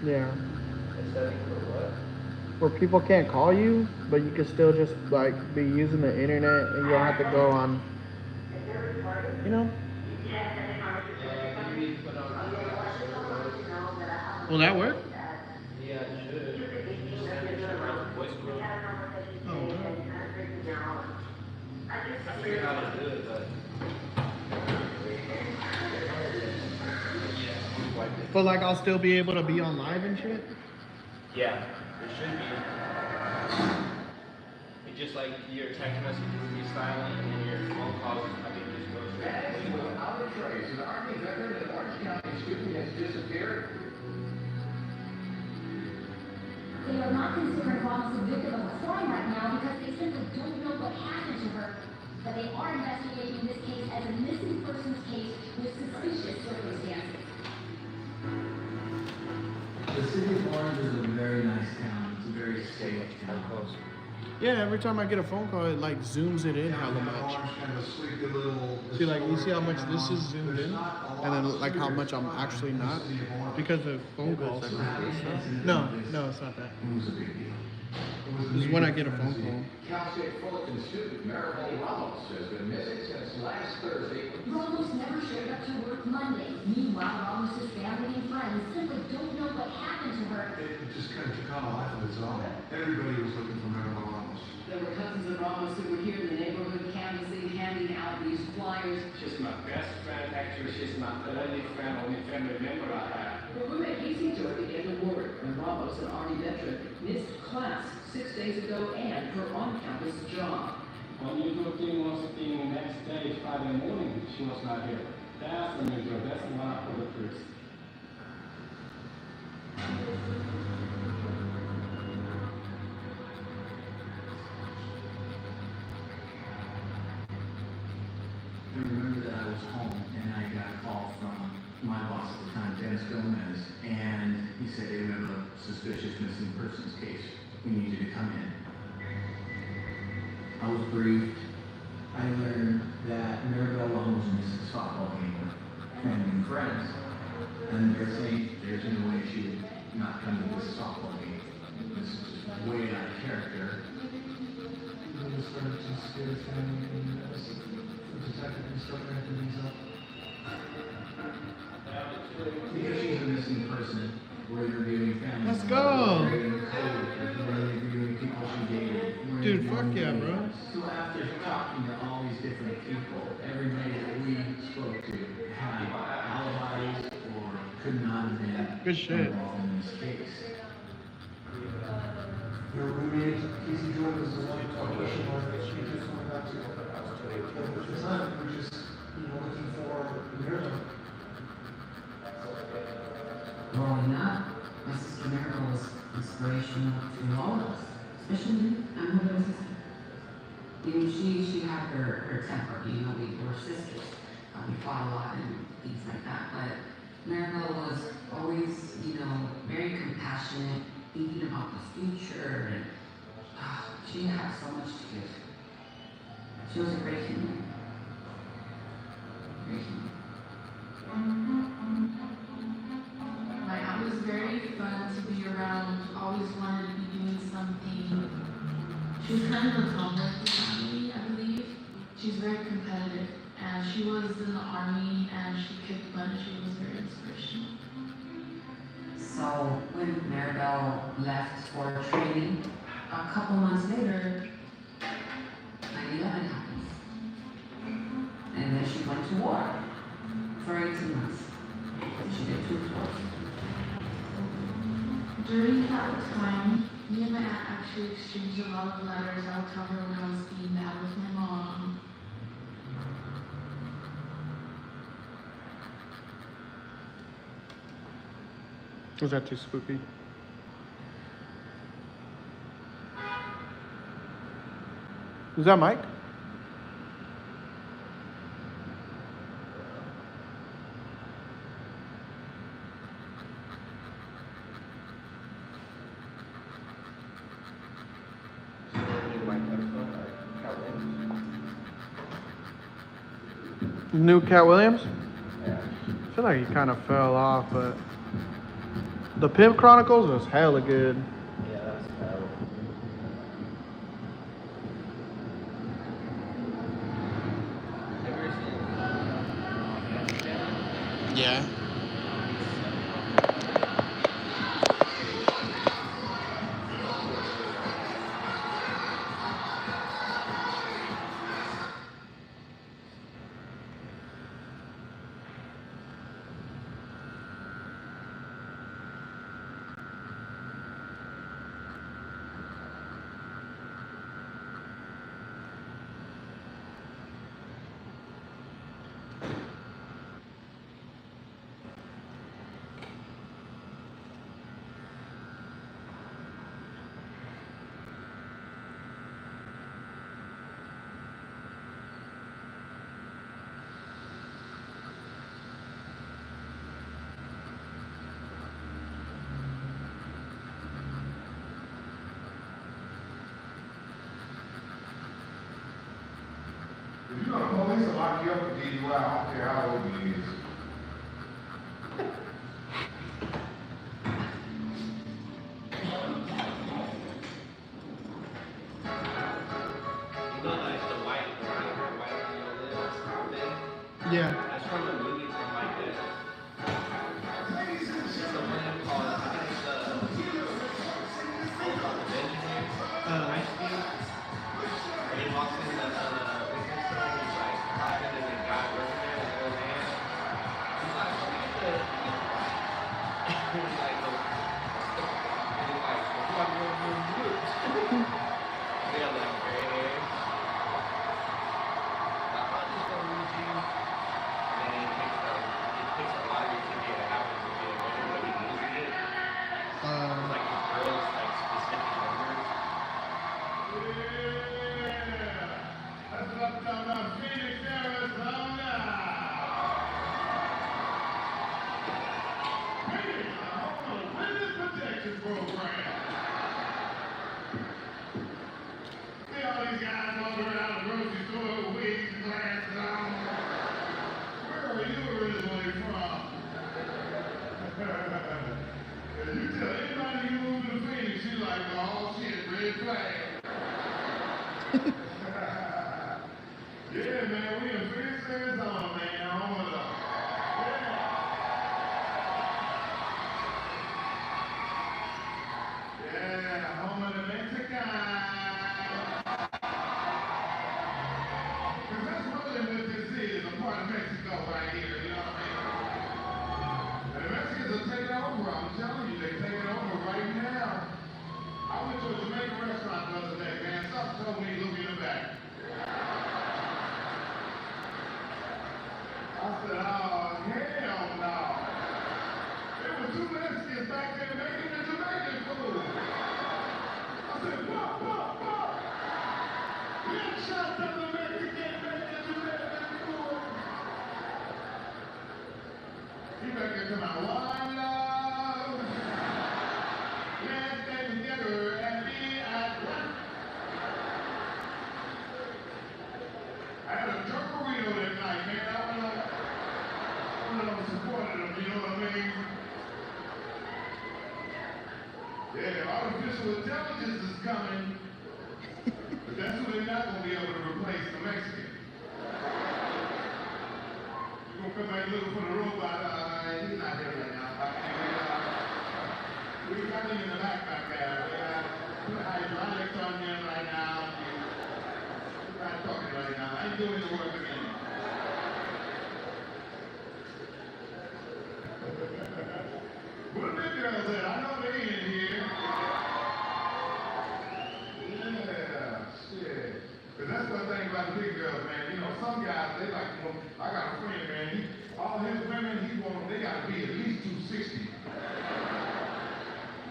Yeah. Where people can't call you, but you can still just like be using the internet and you don't have to go on, you know? Will that work? Yeah, it should. Oh, I figured out how to do it, but but like I'll still be able to be on live and shit? yeah, it should be. It's just like your text messages will be silent and your phone calls, I mean, just go straight. Trace, an Army veteran and Orange County student has disappeared. They are not considering Ramos a victim of a crime right now because they simply don't know what happened to her. But they are investigating this case as a missing persons case with suspicious circumstances. The city of Orange is a very nice town. It's a very safe town. Yeah, every time I get a phone call, it like zooms it in hella much. See, like you see how much this is zoomed in, and then like how much I'm actually not because of phone calls. No, it's not that. This is when I get a phone call. Cal State Fullerton student Maribel Ramos has been missing since last Thursday. Ramos never showed up to work Monday. Meanwhile, Ramos' family and friends simply don't know what happened to her. It just kind of took on a life of its own. Everybody was looking for Marilyn Ramos. There were cousins of Ramos who were here in the neighborhood canvassing, handing out these flyers. She's my best friend, actually she's my only family member I have. But we're hasty to it to get the word when Ramos, an Army veteran, missed class 6 days ago and her on-campus job. When you do thing next day, Friday morning, she was not here. That's unusual. That's not for the first. I remember that I was home and I got a call from my boss at the time, Dennis Gomez, and he said, hey, we have a suspicious missing persons case. We need you to come in. I was briefed. I learned that Maribel Ramos missed a softball game with family and friends. And they're saying there's no way she would not come to this softball game. This is just way out of character. Because she's a missing person, we're interviewing families. Let's go! We're interviewing people she dated. Dude, fuck yeah, bro. So after talking to all these different people, everybody that we spoke to had alibis or could not have been Good shit. involved in this case. Your roommate, Casey Jordan, is the one who talked about she wanted that she was coming back to. At the time, we're just, looking for Marilyn. Growing up, my sister Mary was inspirational to all of us, especially me. I'm her little sister. She had her temper, we were sisters. We fought a lot and things like that. But Maribel was always, very compassionate, thinking about the future, and she had so much to give. She was a great human. Great human. Like, I was very fun to be around, always wanted to be doing something. She was kind of a tomboy personality, I believe. She's very competitive, and she was in the Army, and she kicked butt, and she was very inspirational. So when Maribel left for training, a couple months later, 9/11 happens. And then she went to war for 18 months. She did 2 tours. During that time, me and my aunt actually exchanged a lot of letters. I would tell her when I was being mad with my mom. Was that too spooky? Is that Mike? New Cat Williams? I feel like he kind of fell off, but the Pimp Chronicles was hella good. Yeah, that's terrible. Have you ever seen Yeah. If you know the police will lock you up and get you out, I don't care how old you is. You know, like the white video thing? Yeah. That's from a movie from like this. Someone called, I think it's all about the Benjamin Ice Cube. Where he walks in the business store and he's like talking to the guy working there, the old man. He's like, what is this? He's like, no. And he's like, what do I want to do? They have like gray hair. Like, I'm just gonna lose you. And then it takes a lottery ticket that happens to be a winner when he loses it. Like the girls, like specific numbers. That's what I'm talking about, Phoenix, Arizona. Phoenix, home of the Witness Protection Program. See all these guys walking around the grocery store with wigs and glasses on. Where are you originally from? You tell anybody you move to Phoenix, you like, oh shit, red flag. Yeah, man, we in Phoenix, Arizona, man. Home of the home of the Mexican. Cause that's really what this is, a part of Mexico right here, you know what I mean? And the Mexicans are taking over, I'm telling you, they're taking over right now. I went to a Jamaican restaurant the other day, man. Something told me, look in the back. I said, oh, hell no. There were two Mexicans back there making the Jamaican food. I said, what? Let's shut down the Mexican making the Jamaican food. He back there to my one love. Let's stay together and be at one. I had a jerk burrito that night, man. I supported them, you know what I mean? Yeah, artificial intelligence is coming, but that's who they're not going to be able to replace, the Mexican. You're going to come back looking for the robot, he's not there right now. We got him in the back there. Put hydraulics on him right now. We're not talking right now. I ain't doing the work again. Where the big girls at? I know they in here. Yeah, shit. Cause that's one thing about the big girls, man. You know, some guys, they like, I got a friend, man. All his women, they gotta be at least 260.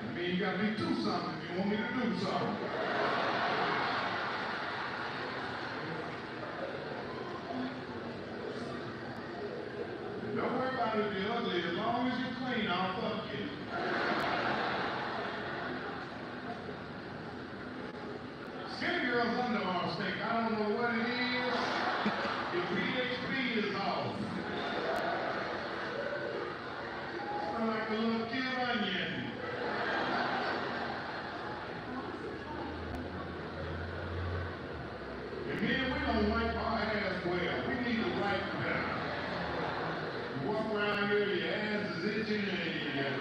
I mean, you gotta be 2 something if you want me to do something. about if you're ugly. As long as you're clean, I'll fuck you. Skinny girls underarm stink. I don't know what it is. Your PHP is off. Smell like a little kid onion. And then we don't wipe our ass well. We need to wipe better. You walk around here, your ass is itching, and you're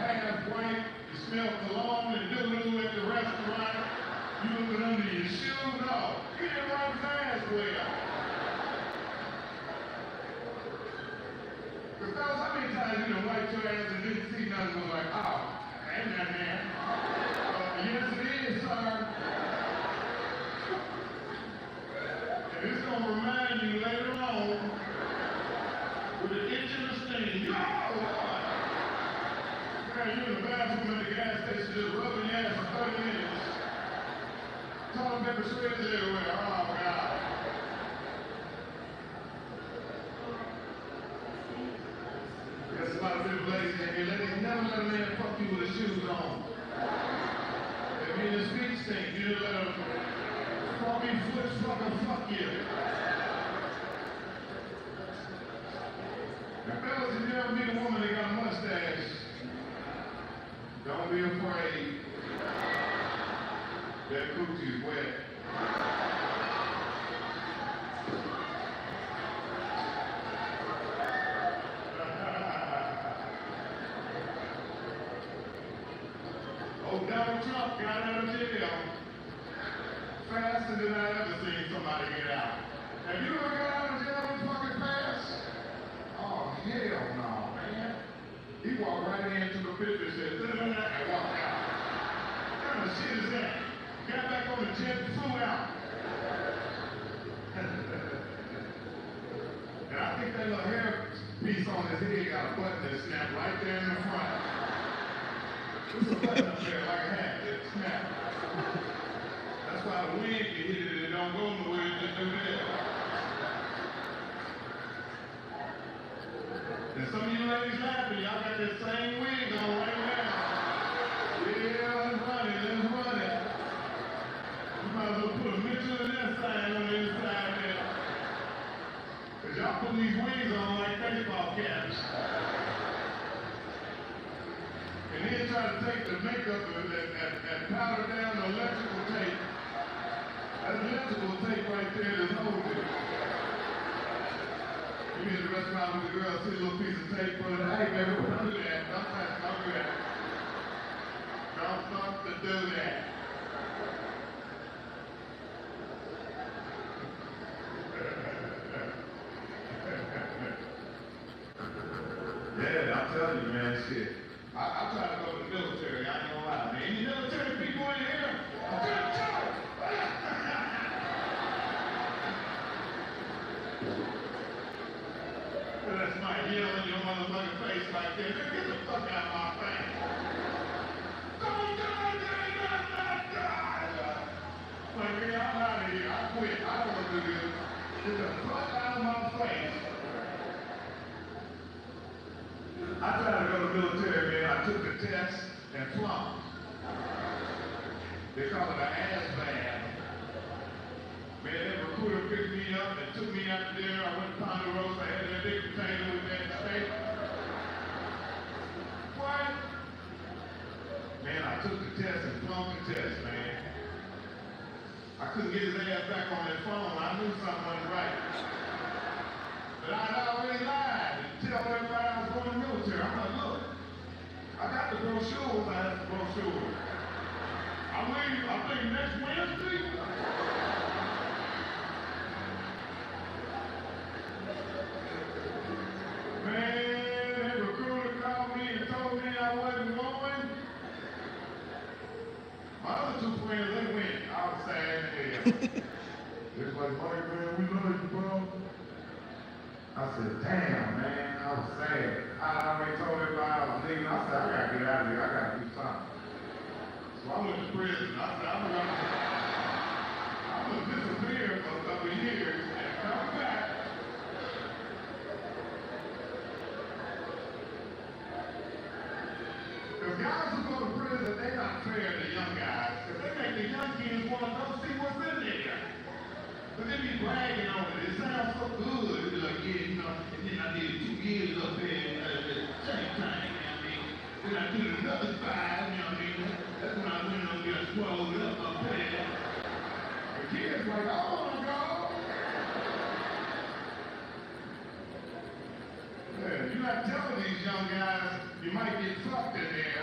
half white, you smell cologne and doo-doo at the restaurant. You looking under your shoe? No. You didn't wipe his ass well. Because fellas, how many times you done wiped your ass and didn't see nothing, was like, oh, ain't nothing there. Yes, it is, sir. And it's going to remind you later on with an itch and a sting. Yo, Lord! Man, you're in the bathroom at the gas station just rubbing your ass for 30 minutes. Salt and pepper shreds everywhere. Oh, God. There's a lot of people ladies in here. Ladies, never let a man fuck you with his shoes on. If you in his feet stink, you just let him fuck me, foot fucking fuck you. Now, fellas, if you ever meet a woman that got a mustache, don't be afraid. That coochie's wet. Oh, Donald Trump got out of jail faster than I ever seen somebody get out. Have you ever got out of jail this fucking fast? Oh, hell no, man. He walked right into the picture and said, and walked out. What kind of shit is that? Got back on the jet and flew out. And I think that little hair piece on his head got a button that snapped right there in the front. There's a button up there like a hat that snapped. That's why the wind can hit it and it don't go nowhere, it just do that. And some of you ladies laughing, y'all got that same wig on right now. Yeah, let's run it, let's run it. You might as well put a Mitchell and that sign on the inside there. Because y'all putting these wigs on like baseball caps. And then try to take the makeup and powder down the electrical tape. That electrical tape right there is holding it. You be in the restaurant with the girl, see a little piece of tape, put it, hey baby, don't do that. Don't do that. Don't do that. Yeah, I'm telling you, man, shit. I try to go to the military, I ain't gonna lie. Man, any military people in here? That's my yell in your motherfucking face like that. Get the fuck out of my face. Don't die, like, man, I'm out of here. I quit. I don't want to do this. Get the fuck out of my face. I tried to go to the military, man. I took the test and flunked. They call it an ass bag. Man, that recruiter picked me up and took me out to dinner. I went to Ponderosa. I had that big container with that steak. What? Man, I took the test and flunked the test, man. I couldn't get his ass back on that phone. I knew something wasn't right. But I'd already lied and tell everybody I was going to the military. I'm like, look, I got the brochures. I have the brochures. I leave, I think next Wednesday. Man, that recruiter called me and told me I wasn't going. My other two friends, they went. I was sad as hell. They was like, Mike, man, we love you, bro. I said, damn, man, I was sad. I already told everybody I was leaving. I said, I gotta get out of here. I gotta do something. So I went to prison. I said, I'm gonna disappear for a couple of years and come back. bragging on it. It sounds so good. It be like, yeah, you know, and then I did 2 years up there at the same time, you know what I mean? Then I did another 5, you know what I mean? That's when I went on there swallowed up there. The kids like, oh my God. Yeah, you're not telling these young guys you might get fucked in there.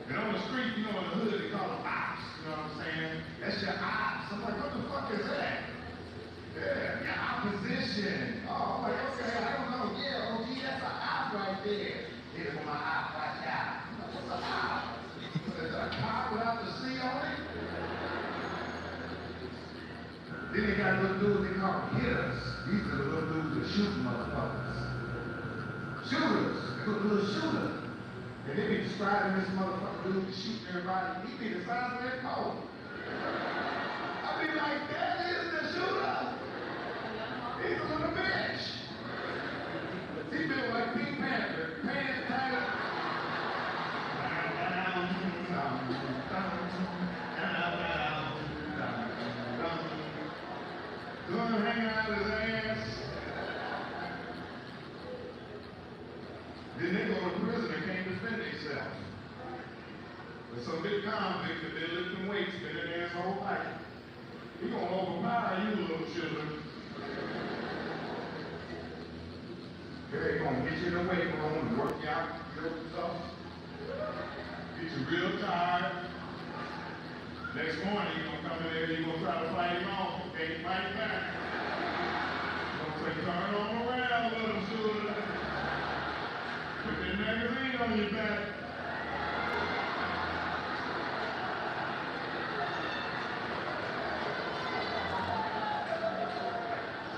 And on the street, you know, in the hood, they call them ops. You know what I'm saying? That's your ops. I'm like, what the fuck is that? Yeah, your opposition. Oh, I'm like, okay, I don't know. Yeah, OG, that's an op right there. Here's my op, watch out. What's an op? Is it a cop without the C on it? Then they got little dudes they call hitters. These are the little dudes that shoot motherfuckers. Shooters. They look little shooter. And they be describing this motherfucker dude shooting everybody. He be the size of that coat. I be like, that is the shooter. He's on the bench. He built like Pink Panther. Pants tight. Gonna hang out his ass. Then they go to prison and can't defend themselves. There's some big convict that they're lifting weights, spending their whole life. He gonna overpower you, little children. They gonna get you in the weight room and work you out, your stuff. Get you real tired. Next morning, you're gonna come in there, you're gonna try to fight him off. You can't fight back. You're gonna say, turn on around, little children. Put that magazine on your back.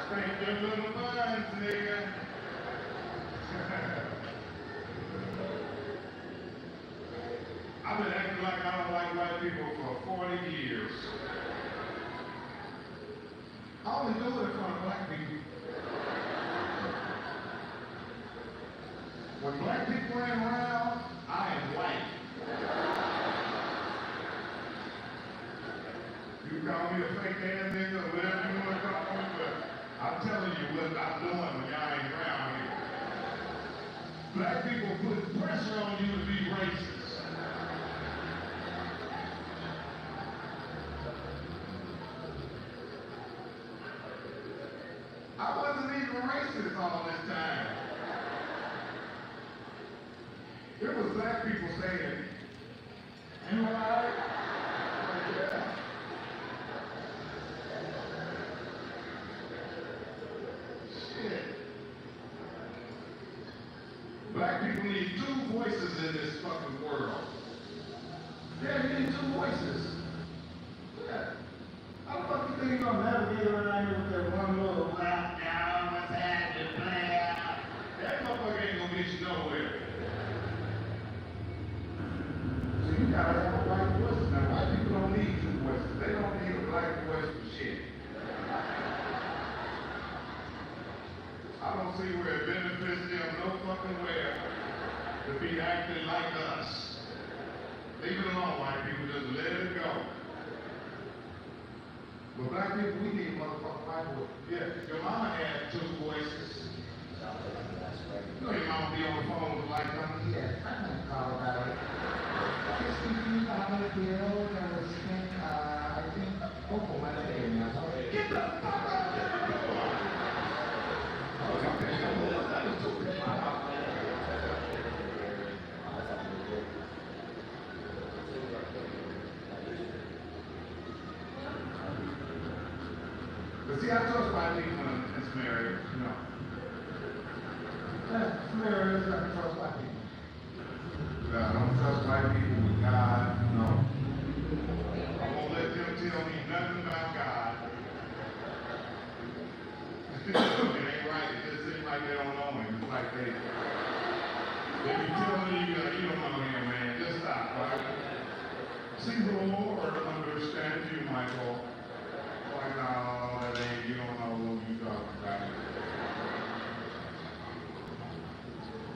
Spank them little buns, nigga. I've been acting like I don't like white people for 40 years. I only do it in front of black people. When black people ain't around, I am white. You call me a fake ass nigga or whatever you want to call me, but I'm telling you what I'm doing when y'all ain't around here. Black people put pressure on you to be racist. I wasn't even racist all this time. There was black people saying, you alright? Like, yeah. Shit. Black people need 2 voices in this fucking world. Yeah, you need 2 voices. Yeah. How the fuck you think you're gonna navigate around here with that one little black down, what's happening, play out? That motherfucker ain't gonna get you nowhere. So you gotta have a white voice. Now, white people don't need 2 voices. They don't need a black voice for shit. I don't see where it benefits them no fucking where to be acting like us. Leave it alone, white people. Just let it go. But black people, we need motherfucking white voice. Yeah, your mama had 2 voices. You know your mama be on the phone with like, yeah, I can call about it. Speaking about the girl that was saying, I think, Coco might have been now. Get the fuck out of there! But see, I trust white people in some areas, you know. Yeah, some areas I can trust white people. But I don't trust white people with God, no. I won't let them tell me nothing about God. It ain't right. It just seems like they don't know him. It's like they be telling you, you don't know him, man. Just stop, right? See, the Lord understands you, Michael. Like, no, that ain't, you don't know who you talking about.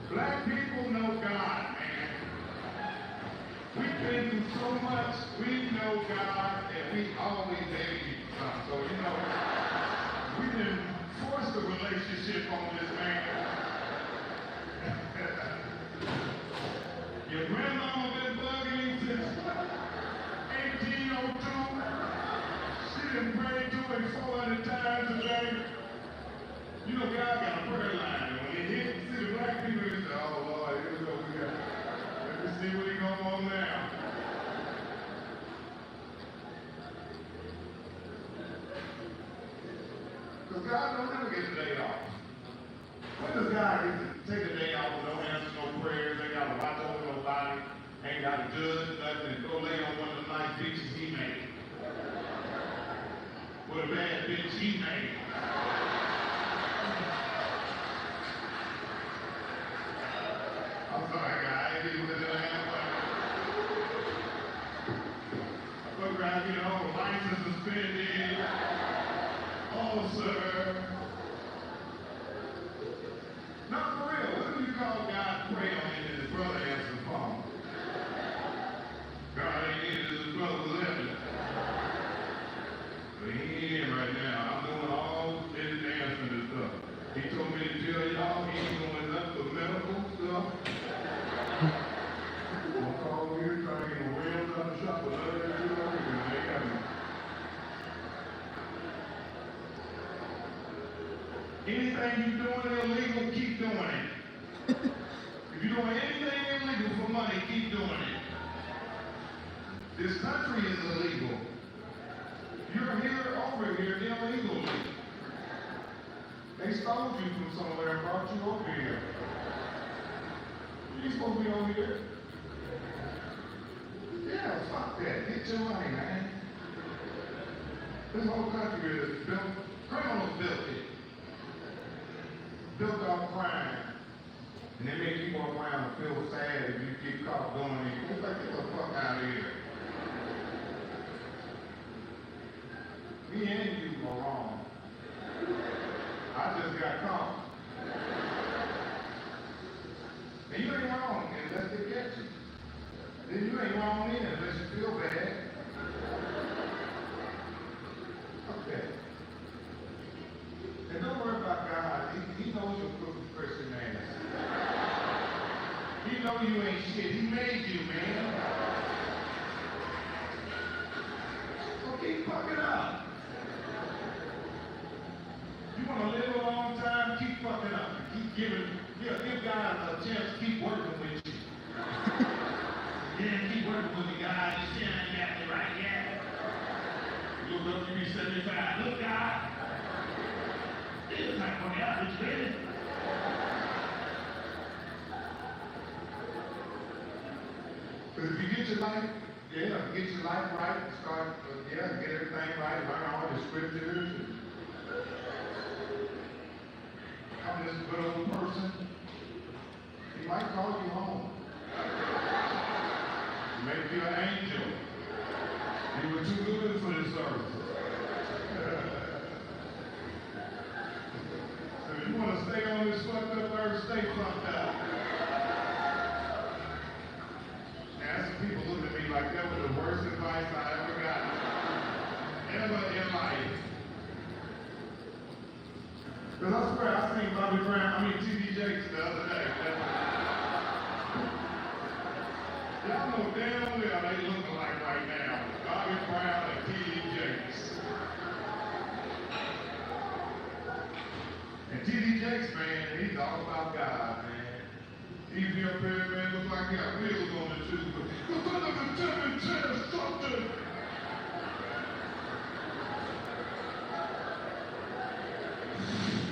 Black people know God, man. through so much. We know God, and we always ready to keep something. So, you know, we didn't force the relationship on this man. Your grandmama been bugging him since 1802. She done prayed to him 400 times a day. You know, God got a prayer line. And when he hit, see the black people, he say, oh, Lord, here we go. Let me see what he going on now. Because God don't never get a day off. When does God get to take a day off with no answer, no prayers, ain't got to watch over nobody, ain't got to judge nothing, and go lay on one of the nice beaches he made? With a bad bitch he made. I'm sorry, guys. I ain't even with the land. I look around, you know, license suspended. Oh, sir. Not for real. What do you call God pray on him and his brother answered the phone? God ain't in his brother was living. But he ain't in right now. I'm doing all this dancing and stuff. He told me to tell y'all he ain't doing nothing but medical stuff. Don't call me here trying to get my wheels out the shop, but none of that shit over here. They got me. Anything you're doing illegal, keep doing it. If you're doing anything illegal for money, keep doing it. This country is illegal. You're here, over here, illegally. They stole you from somewhere and brought you over here. You're supposed to be over here. Yeah, fuck that. Get your money, man. This whole country is built, criminals built it. Built off crime. And they make you walk around and feel sad if you get caught doing it. It's like, get the fuck out of here. Me and you are wrong. I just got caught. And you ain't wrong unless they catch you. Then you ain't wrong either unless you feel bad. Okay. And don't worry about God. He knows your crooked Christian ass. He knows you ain't shit. He made you, man. So keep fucking up. You want to live a long time, keep fucking up. Keep giving, give God a chance to keep working with you. Yeah, keep working with me, God. You still ain't got me right yet. You look up to me 75. Look, God. It's not going to help. It's ready. Because if you get your life, get your life right, start, get everything right, learn all the scriptures. I'm this good old person. He might call you home. Make you an angel. You were too good for this service. So if you want to stay on this fucked up earth, stay fucked up. Now, some people look at me like that was the worst advice I ever got. Ever in life. Because I swear, I seen T.D. Jakes the other day. Y'all know damn well they look like right now. Bobby Brown and T.D. Jakes. And T.D. Jakes, man, he's all about God, man. He's up there, man, look like he got wheels on the shoes. Look at the Timmy Chair something.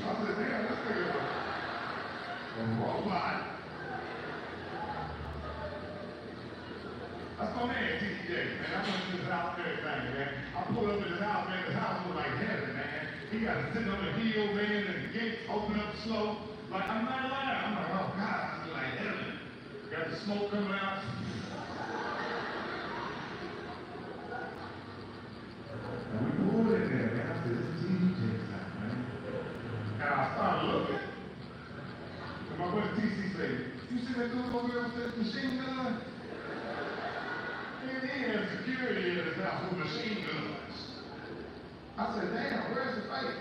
I said, damn, this nigga a robot. That's my man, T.D. Jakes, man. I went to his house and everything, man. I pulled up to his house, man. His house was like heaven, man. He got to sit on the hill, man, and the gates open up slow. Like, I'm not lying. I'm like, oh, God, I feel like heaven. Got the smoke coming out. And we pulled in there, man. I said, this is T.D. Jakes out, man. And I started looking. And my buddy T.C. said, you see that dude over there with that machine gun? He he had security in his house with machine guns. I said, damn, where's the fight?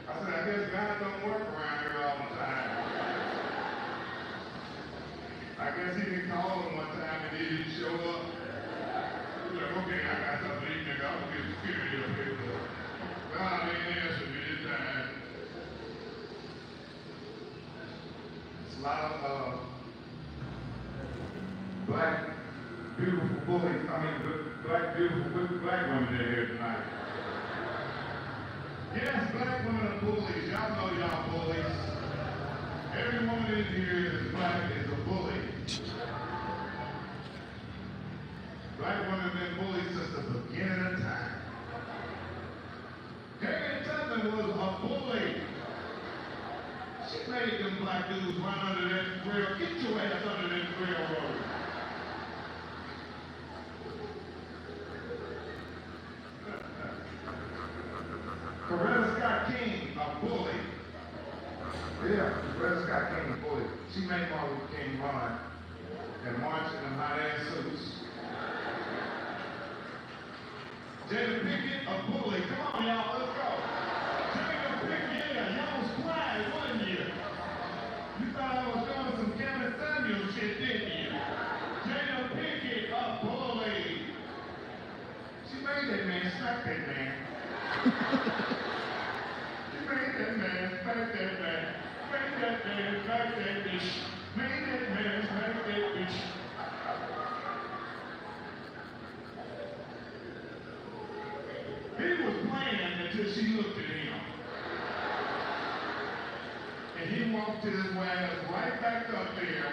I said, I guess God don't work around here all the time. I guess he didn't call him one time and he didn't show up. He was like, okay, I got something to eat, nigga. I'm gonna get security up here. God didn't answer me this time. It's a lot of black, beautiful bullies, black, beautiful black women in here tonight. Yes, black women are bullies. Y'all know y'all bullies. Every woman in here that's black is a bully. Black women have been bullied since the beginning of time. Harriet Tubman was a bully. She made them black dudes run under that rail. Get your ass under that railroad. Coretta Scott King, a bully. Yeah, Coretta Scott King, a bully. She made Martin Luther King run and march in them hot ass suits. Jada Pinkett, a bully. Come on, y'all, let's go. Jada Pinkett, yeah, y'all was quiet, wasn't you? You thought I was doing some Kevin Samuel shit, didn't you? Jada Pinkett, a bully. She made that man smack that man. She made that man smack that man. Made that man smack that bitch. Made that man smack that bitch. He was playing until she looked at him. And he walked his ass right back up there.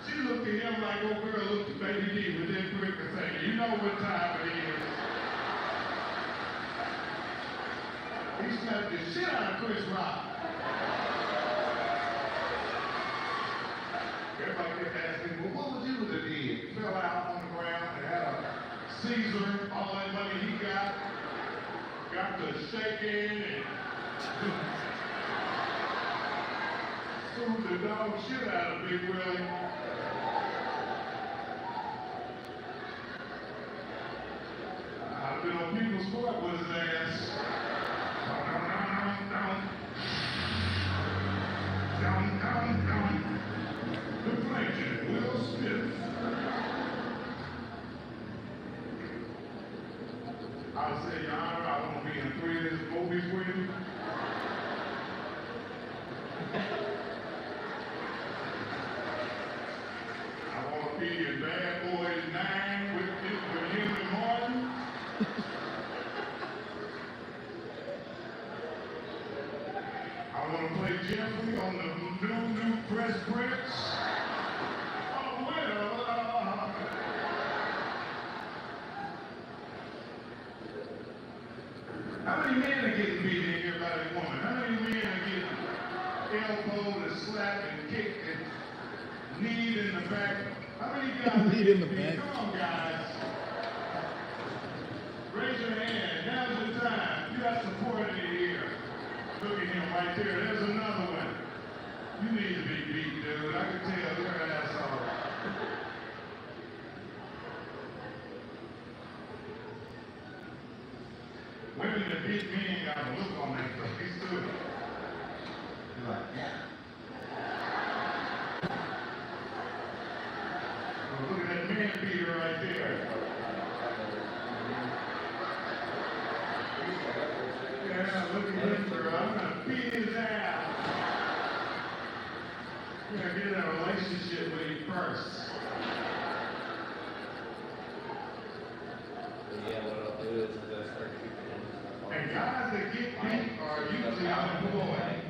She looked at him like old girl looked at Baby D with that brick and said, you know what time it is. He slapped the shit out of Chris Rock. Everybody kept asking, well, what would you have did? Fell out on the ground and had a Caesar, all that money he got to shaking and sued the dog shit out of Big Willie. I've been on People's Court with his ass. Down. The plaintiff, Will Smith. I would say, Your Honor, I want to be in 3 of his movies with you. I want to be in Bad Boys 9 with him and Martin. I want to play Jeffrey on the new Fresh Prince. Oh, well, how many men are getting beat in here by a woman? How many men are getting elbowed and slapped and kicked and kneed in the back? How many guys Kneed in the back. Come on, guys. Raise your hand. Now's the time. You got support in here. Look at him right there. There's another one. You need to be beat, dude. I can tell you're an asshole. Women that beat me ain't got a look on their face, too. You're like, yeah. Well, look at that man beater right there. Yeah, look at him, girl. I'm gonna beat his ass. I'm gonna get in a relationship with him first. Yeah, what I'll do is start keeping. And guys that get beat are usually unemployed.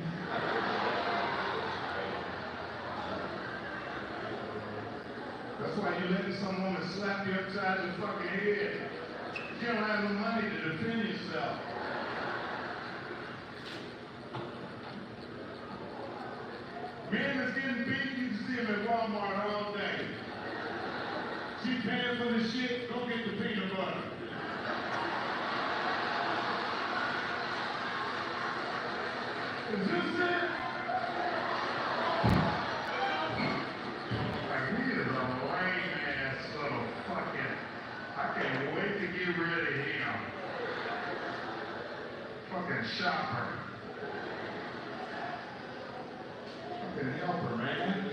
That's why you letting some woman slap you upside your fucking head. You don't have no money to defend yourself. Men that's getting beat, you can see them at Walmart all day. She paying for the shit, go get the peanut butter. Is this it? Like, he is a lame ass little fucking. I can't wait to get rid of him. Fucking shopper. Fucking helper, man.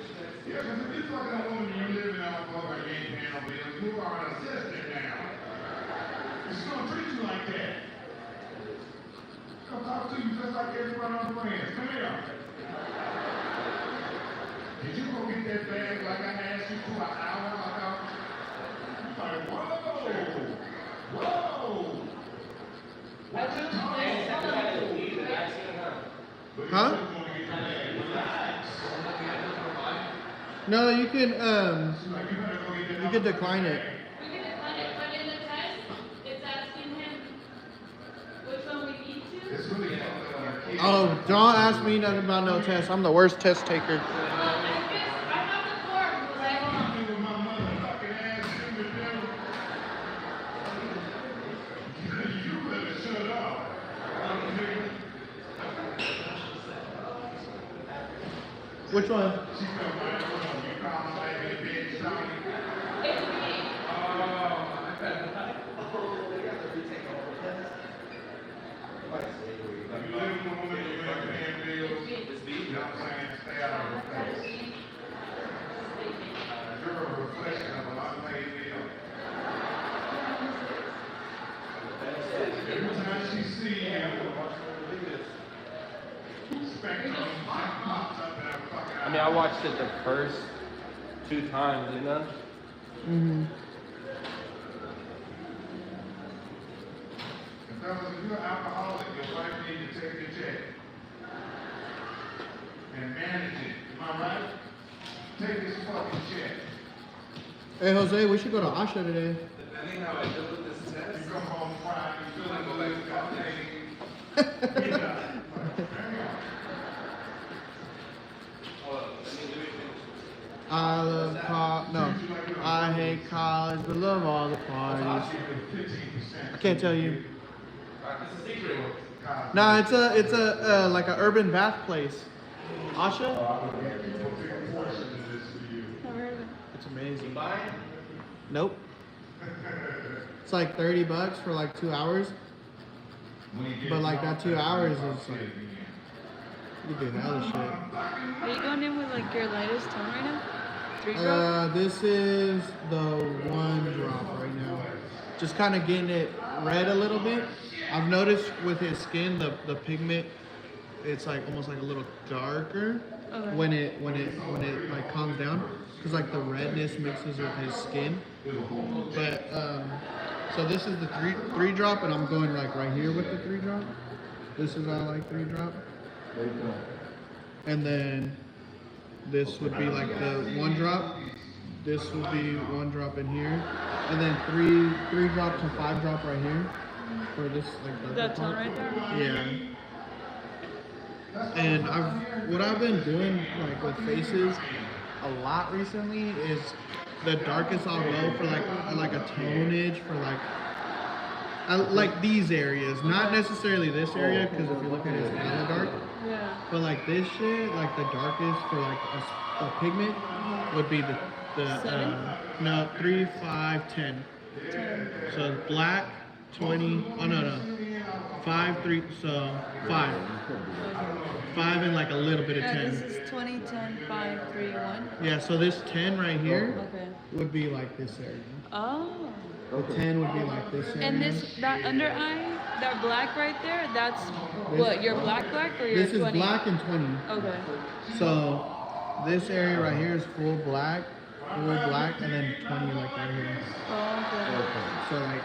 Yeah, because if you fucking a woman you live in Alabama and you ain't paying no bills, you are an assistant now. She's gonna treat you like that. Come talk to you just like everybody on friends. Come here. Did you go get that bag like I asked you for an hour ago? I'm like, whoa! Whoa! What's it Huh? No, you can decline it. We can decline it, but in the test, it's asking him which one we need to. Oh, don't ask me nothing about no test. I'm the worst test taker. I have the form, was I wrong? You better shut up. Which one? I mean, I watched it the first 2 times, you know? Mm-hmm. Fellas, if you're an alcoholic, your wife needs to take your check and manage it. Am I right? Take this fucking check. Hey Jose, we should go to Asha today. Depending how I deal with this test. You come home Friday, you feel like a little I love no, I hate college, but love all the parties. I can't tell you. No, it's a like a urban bath place. Asha? It's amazing. Nope. It's like $30 for like 2 hours. But like that 2 hours is like you do hella shit. Are you going in with like your lightest tone right now? 3 drop? This is the 1 drop right now. Just kind of getting it red a little bit. I've noticed with his skin, the pigment, it's like almost like a little darker when it like calms down, because like the redness mixes with his skin. But so this is the three drop, and I'm going like right here with the 3 drop. This is all like 3 drop. And then this would be like the 1 drop. This would be 1 drop in here, and then 3 drop to 5 drop right here for this like that tone right there. Yeah. And what I've been doing like with faces a lot recently is the darkest I'll go for like a tonage for like these areas, not necessarily this area, because if you look at it, it's hella dark. Yeah. But like this shit, like the darkest for like a pigment would be the 3, 5, 10. So black, 20. Oh no. 5, 3. So 5. 5 and like a little bit of 10. This is 20, 10, 5, 3, 1. Yeah. So this 10 right here Okay. would be like this area. Oh. The 10 would be like this area. And that under eye, that black right there, that's what, your black or your 20? This is black and 20. Okay. So this area right here is full black, and then 20 like right here. Oh, okay. So like,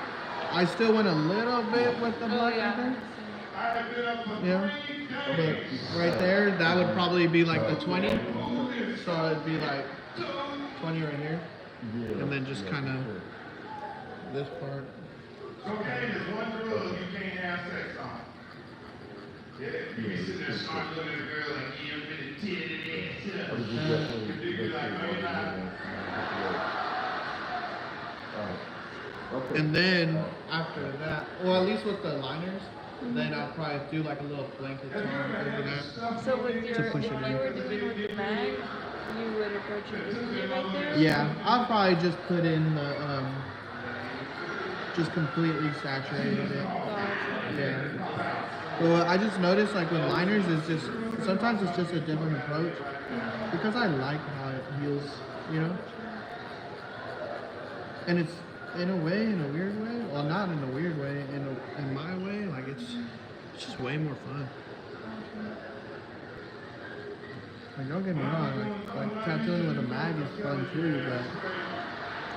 I still went a little bit with the black right there. Yeah. But right there, that would probably be like the 20. So it'd be like 20 right here. And then just kind of this part. Cocaine is one drug you can't have sex on. Yeah, you be sitting there smart looking at a girl like, yeah, I'm gonna tear that ass up. You be like, no, you're not. And then after that, well, at least with the liners, Then I'll probably do like a little blanket tone over that. So with your, if push you it were in. to begin with the mag, you would approach it differently right there? Yeah, I'll probably just put in the, just completely saturated it. Yeah. Well, I just noticed like with liners, it's just, sometimes it's just a different approach. Because I like how it heals, you know? And it's, in a way, in a weird way, well not in a weird way, in my way, like it's just way more fun. Like don't get me wrong, like tattooing with a mag is fun too, but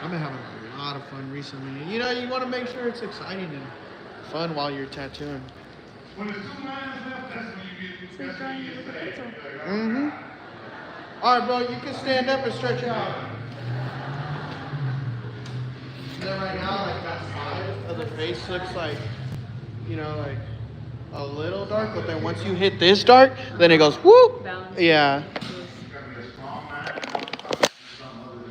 I've been having a lot of fun recently. You know, you want to make sure it's exciting and fun while you're tattooing. When there's 2 lines left, that's when you get the pencil. Mm-hmm. All right, bro, you can stand up and stretch out. And then right now, like that side of the face looks like, you know, like a little dark, but then once you hit this dark, then it goes whoop. Balance. Yeah.